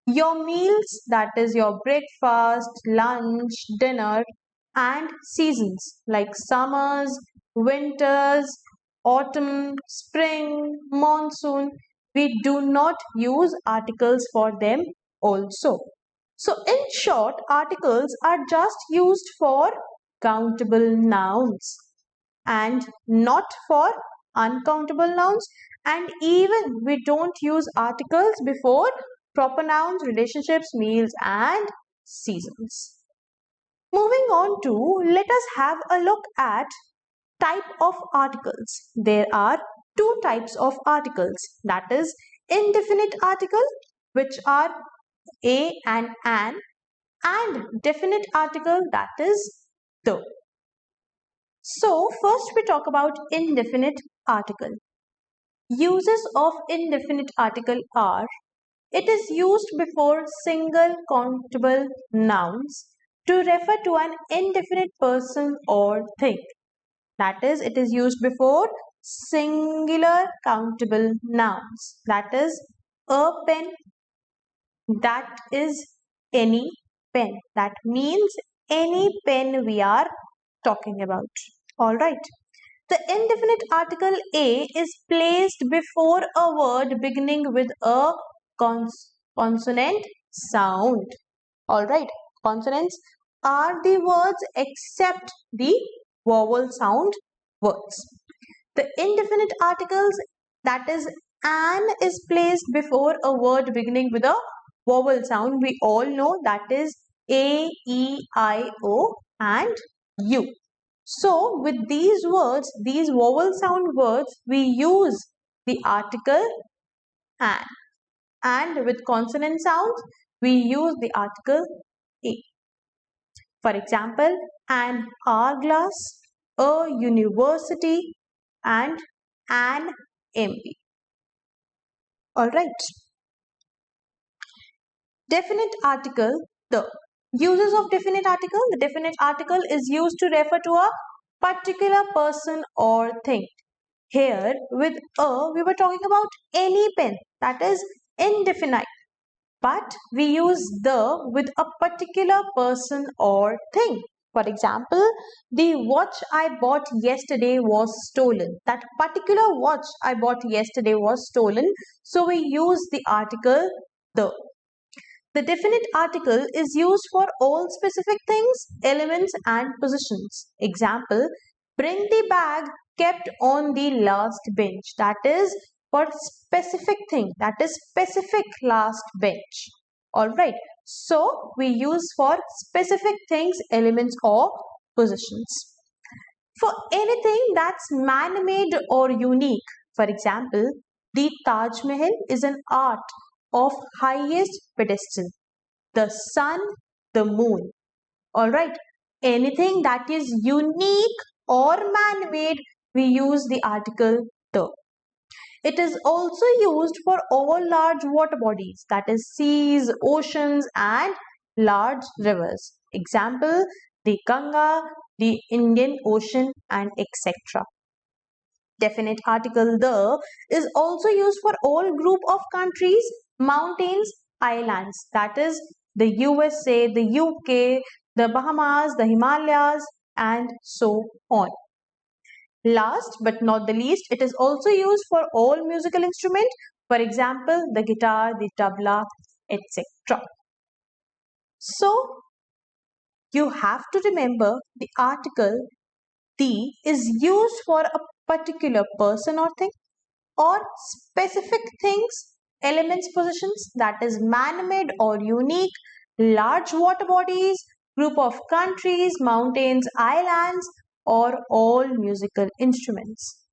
Speaker 1: Your meals, that is your breakfast, lunch, dinner, and seasons like summers, winters, autumn, spring, monsoon. We do not use articles for them also. So in short, articles are just used for countable nouns and not for uncountable nouns, and even we don't use articles before proper nouns, relationships, meals and seasons. Moving on to, let us have a look at type of articles. There are two types of articles, that is indefinite article, which are a and an, and definite article, that is the. So first we talk about indefinite article. Uses of indefinite article are: it is used before single countable nouns to refer to an indefinite person or thing. That is, it is used before singular countable nouns. That is, a pen, that is any pen. That means any pen we are talking about. All right. The indefinite article a is placed before a word beginning with a consonant sound. All right. Consonants are the words except the vowel sound words. The indefinite articles, that is an, is placed before a word beginning with a vowel sound. We all know that is a, e, I, o and u. So with these words, these vowel sound words, we use the article an, and with consonant sounds, we use the article a. For example, an hourglass, a university, and an MP. Alright. Definite article, the. Uses of definite article. The definite article is used to refer to a particular person or thing. Here with a, we were talking about any pen, that is indefinite. But we use the with a particular person or thing. For example, the watch I bought yesterday was stolen. That particular watch I bought yesterday was stolen. So we use the article the. The definite article is used for all specific things, elements and positions. Example, bring the bag kept on the last bench. That is for specific thing. That is specific last bench. Alright. So we use for specific things, elements or positions. For anything that's man-made or unique, for example, the Taj Mahal is an art of highest pedestal. The sun, the moon. Alright. Anything that is unique or man-made, we use the article the. It is also used for all large water bodies, that is seas, oceans and large rivers. Example, the Ganga, the Indian Ocean and etc. Definite article the is also used for all group of countries, mountains, islands, that is the USA, the UK, the Bahamas, the Himalayas and so on. Last but not the least, it is also used for all musical instruments. For example, the guitar, the tabla, etc. So, you have to remember the article the is used for a particular person or thing, or specific things, elements, positions, that is man-made or unique, large water bodies, group of countries, mountains, islands, or all musical instruments.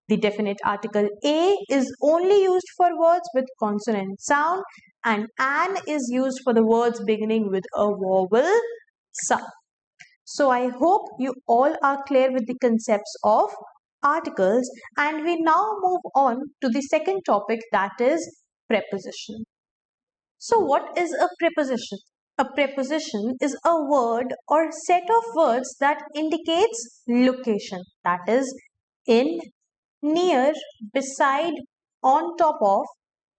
Speaker 1: The definite article a is only used for words with consonant sound and an is used for the words beginning with a vowel sound. So I hope you all are clear with the concepts of articles, and we now move on to the second topic, that is preposition. So what is a preposition? A preposition is a word or set of words that indicates location, that is in, near, beside, on top of,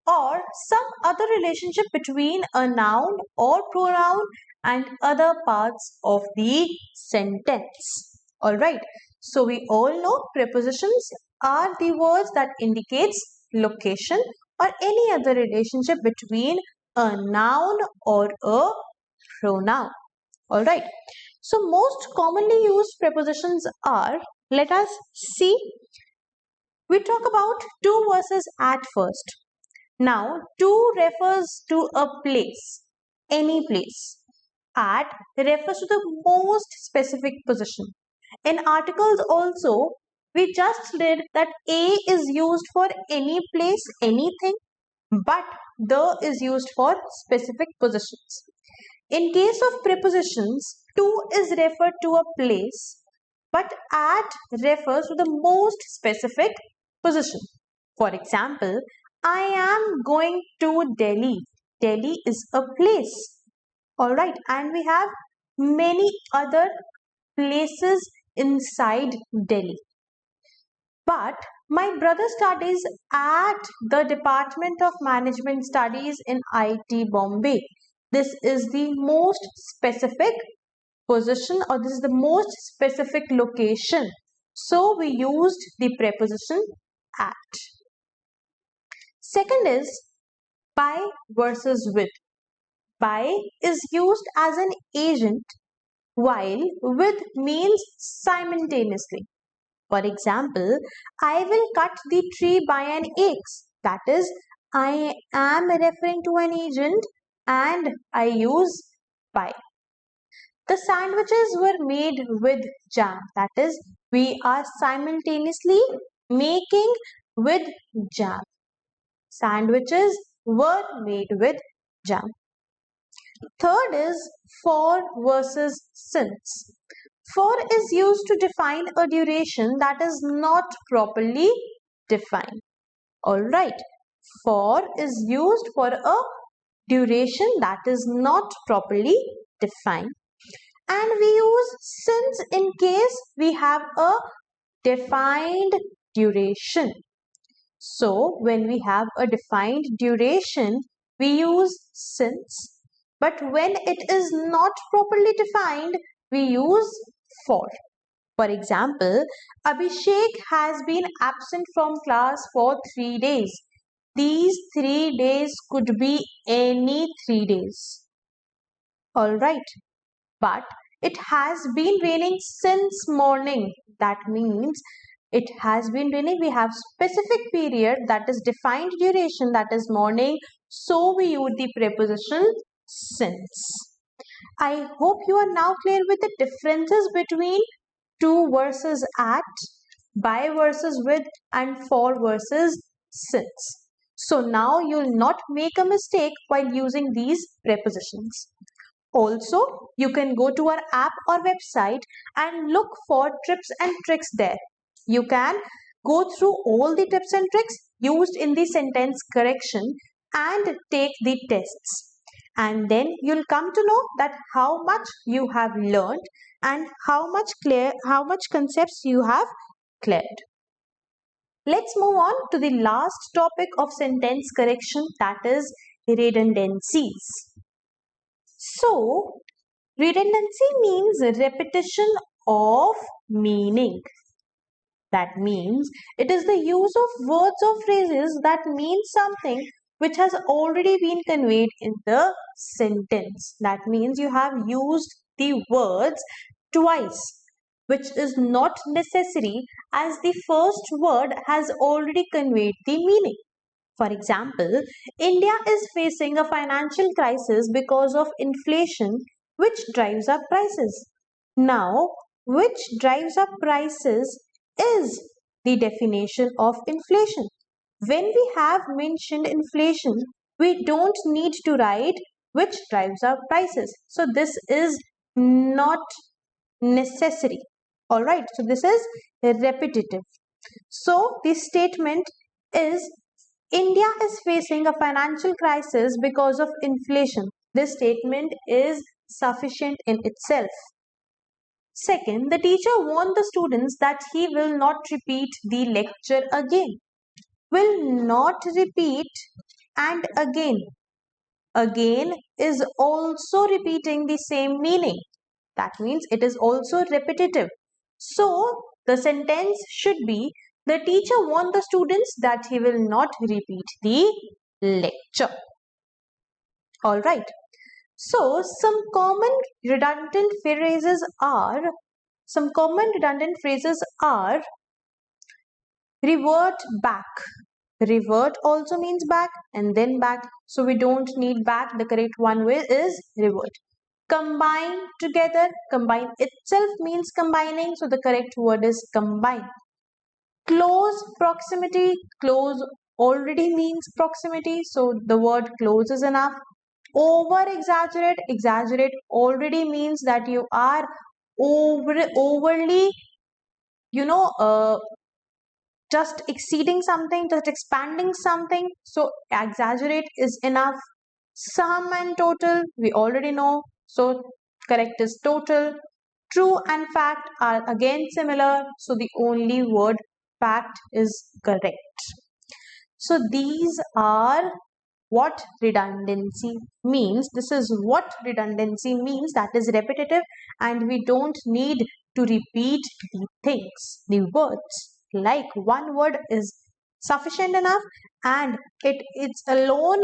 Speaker 1: or some other relationship between a noun or pronoun and other parts of the sentence. Alright, so we all know prepositions are the words that indicates location or any other relationship between a noun or a pronoun. Alright, so most commonly used prepositions are, let us see. We talk about to versus at first. Now, to refers to a place, any place. At refers to the most specific position. In articles also, we just read that a is used for any place, anything, but the is used for specific positions. In case of prepositions, to is referred to a place, but at refers to the most specific position. For example, I am going to Delhi. Delhi is a place. Alright, and we have many other places inside Delhi. But my brother studies at the Department of Management Studies in IT Bombay. This is the most specific position, or this is the most specific location. So we used the preposition at. Second is by versus with. By is used as an agent while with means simultaneously. For example, I will cut the tree by an axe. That is, I am referring to an agent and I use by. The sandwiches were made with jam. That is, we are simultaneously making with jam. Sandwiches were made with jam. Third is for versus since. For is used to define a duration that is not properly defined. Alright, for is used for a duration that is not properly defined. And we use since in case we have a defined duration. So when we have a defined duration, we use since. But when it is not properly defined, we use for. For example, Abhishek has been absent from class for 3 days. These 3 days could be any 3 days. Alright, but it has been raining since morning. That means it has been raining. We have specific period, that is defined duration, that is morning. So we use the preposition since. I hope you are now clear with the differences between to versus at, by versus with, and for versus since. So now you will not make a mistake while using these prepositions. Also, you can go to our app or website and look for tips and tricks there. You can go through all the tips and tricks used in the sentence correction and take the tests. And then you'll come to know that how much you have learned and how much concepts you have cleared. Let's move on to the last topic of sentence correction, that is redundancies. So, redundancy means repetition of meaning. That means it is the use of words or phrases that mean something which has already been conveyed in the sentence. That means you have used the words twice, which is not necessary as the first word has already conveyed the meaning. For example, India is facing a financial crisis because of inflation, which drives up prices. Now, which drives up prices is the definition of inflation. When we have mentioned inflation, we don't need to write which drives up prices. So this is not necessary. Alright, so this is repetitive. So the statement is India is facing a financial crisis because of inflation. This statement is sufficient in itself. Second, the teacher warned the students that he will not repeat the lecture again. Will not repeat and again. Again is also repeating the same meaning. That means it is also repetitive. So the sentence should be, the teacher warned the students that he will not repeat the lecture. Alright. So some common redundant phrases are revert back. Revert also means back and then back. So we don't need back. The correct one is revert. Combine together. Combine itself means combining. So the correct word is combine. Close proximity. Close already means proximity. So the word close is enough. Over exaggerate. Exaggerate already means that you are overly, just exceeding something, just expanding something. So exaggerate is enough. Sum and total, we already know. So correct is total. True and fact are again similar. So the only word fact is correct. So these are what redundancy means. This is what redundancy means, that is repetitive, and we don't need to repeat the things, the words. Like one word is sufficient enough and it's alone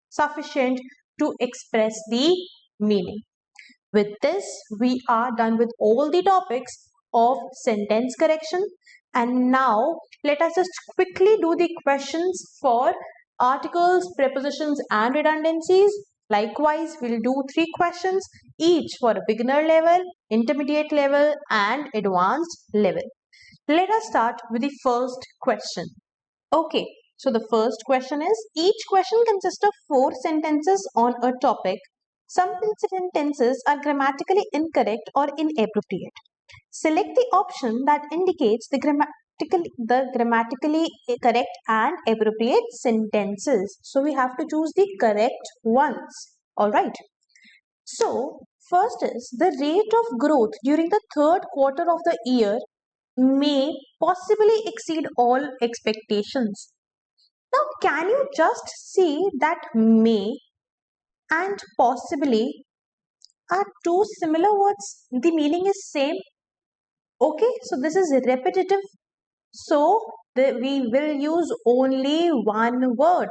Speaker 1: sufficient to express the meaning. With this, we are done with all the topics of sentence correction. And now let us just quickly do the questions for articles, prepositions, and redundancies. Likewise, we'll do 3 questions, each for a beginner level, intermediate level, and advanced level. Let us start with the first question. Okay, so the first question is, each question consists of 4 sentences on a topic. Some sentences are grammatically incorrect or inappropriate. Select the option that indicates the grammatically correct and appropriate sentences. So we have to choose the correct ones. Alright. So first is, the rate of growth during the third quarter of the year may possibly exceed all expectations. Now, can you just see that may and possibly are 2 similar words? The meaning is same. Okay, so this is repetitive. So we will use only one word.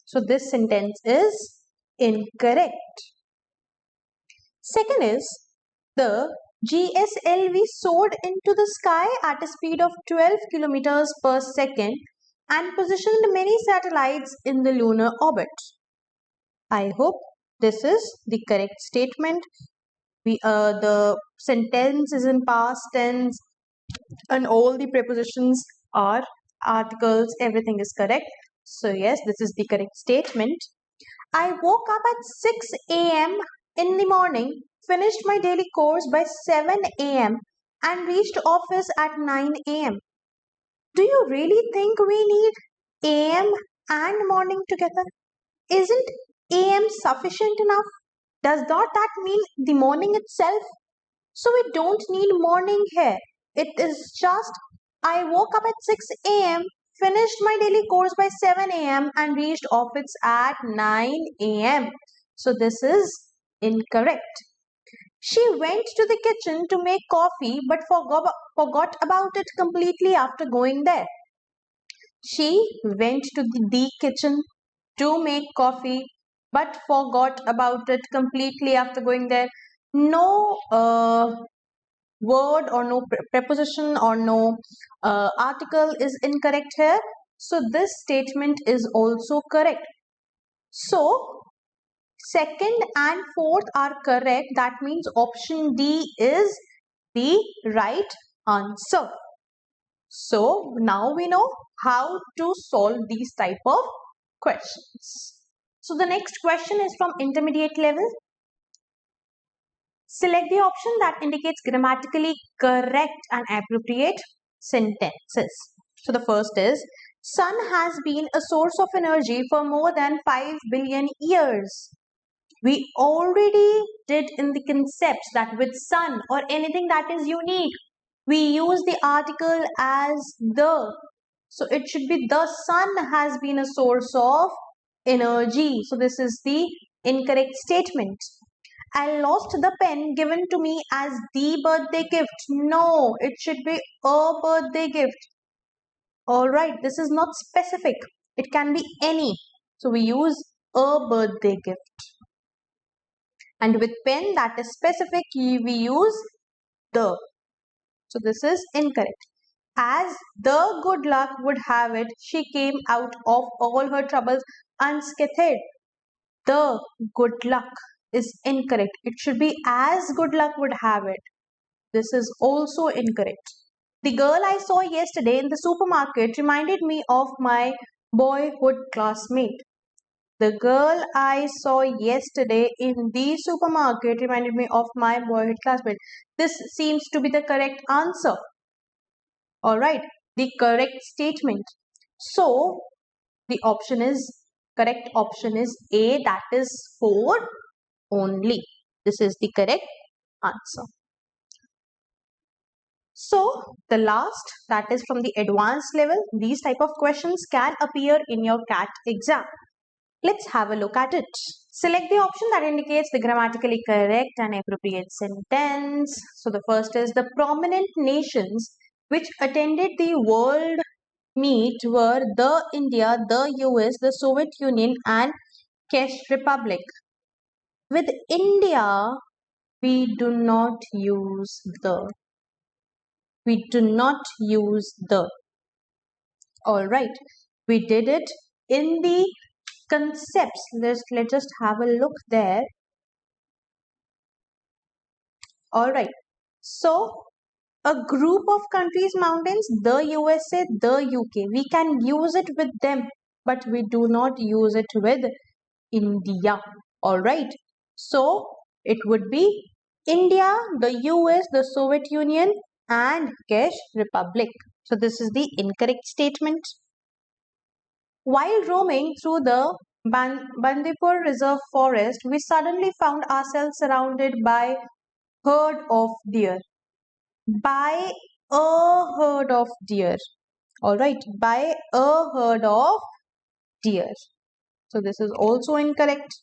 Speaker 1: So this sentence is incorrect. Second is, the GSLV soared into the sky at a speed of 12 kilometers per second and positioned many satellites in the lunar orbit. I hope this is the correct statement. The sentence is in past tense and all the prepositions are articles, everything is correct. So yes, this is the correct statement. I woke up at 6 a.m. in the morning, finished my daily course by 7 a.m. and reached office at 9 a.m. Do you really think we need a.m. and morning together? Isn't a.m. sufficient enough? Does not that mean the morning itself? So we don't need morning here. It is just, I woke up at 6 a.m., finished my daily course by 7 a.m. and reached office at 9 a.m. So this is incorrect. She went to the kitchen to make coffee but forgot about it completely after going there. She went to the kitchen to make coffee but forgot about it completely after going there. No word or no preposition or no article is incorrect here. So this statement is also correct. So second and fourth are correct. That means option D is the right answer. So now we know how to solve these type of questions. So the next question is from intermediate level. Select the option that indicates grammatically correct and appropriate sentences. So the first is, sun has been a source of energy for more than 5 billion years. We already did in the concept that with sun or anything that is unique, we use the article as the. So it should be, the sun has been a source of energy. So this is the incorrect statement. I lost the pen given to me as the birthday gift. No, it should be a birthday gift. Alright, this is not specific. It can be any. So we use a birthday gift. And with pen that is specific, we use the. So this is incorrect. As the good luck would have it, she came out of all her troubles unscathed. The good luck is incorrect. It should be as good luck would have it. This is also incorrect. The girl I saw yesterday in the supermarket reminded me of my boyhood classmate. The girl I saw yesterday in the supermarket reminded me of my boyhood classmate. This seems to be the correct answer. Alright, the correct statement. So the correct option is A, that is 4 only. This is the correct answer. So the last, that is from the advanced level, these type of questions can appear in your CAT exam. Let's have a look at it. Select the option that indicates the grammatically correct and appropriate sentence. So the first is, the prominent nations which attended the World Meet were the India, the US, the Soviet Union and Czech Republic. With India, we do not use the. We do not use the. All right. We did it in the concepts. Let's just have a look there. All right. So a group of countries, mountains, the USA, the UK. We can use it with them, but we do not use it with India. All right. So it would be India, the US, the Soviet Union and Czech Republic. So this is the incorrect statement. While roaming through the Bandipur Reserve Forest, we suddenly found ourselves surrounded by herd of deer. By a herd of deer. All right, by a herd of deer. So this is also incorrect.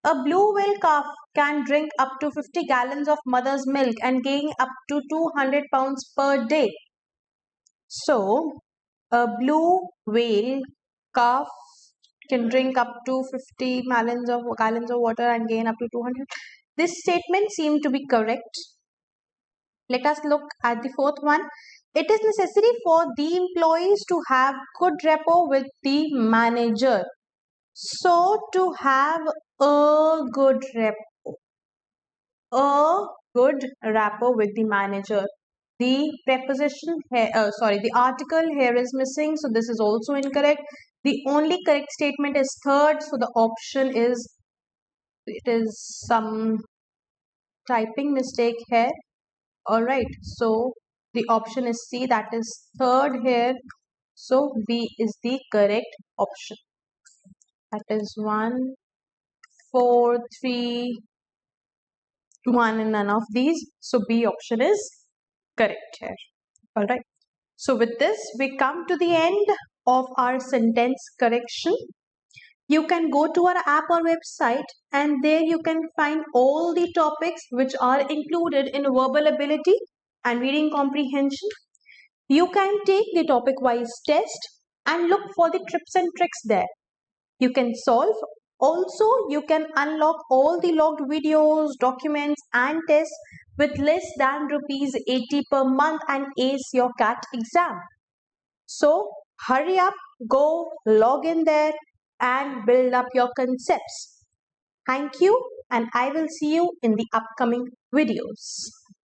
Speaker 1: A blue whale calf can drink up to 50 gallons of mother's milk and gain up to 200 pounds per day. So a blue whale calf can drink up to 50 gallons of water and gain up to 200. This statement seemed to be correct. Let us look at the fourth one. It is necessary for the employees to have good rapport with the manager. So to have a good rapport with the manager. The preposition here, the article here is missing, so this is also incorrect. The only correct statement is third, so the option is, it is some typing mistake here. All right, so the option is C, that is third here. So B is the correct option. That is 1, 4, 3, 1 and none of these. So B option is correct here. All right. So with this, we come to the end of our sentence correction. You can go to our app or website and there you can find all the topics which are included in verbal ability and reading comprehension. You can take the topic wise test and look for the tips and tricks there. You can solve. Also, you can unlock all the logged videos, documents and tests with less than ₹80 per month and ace your CAT exam. So hurry up, go log in there and build up your concepts. Thank you and I will see you in the upcoming videos.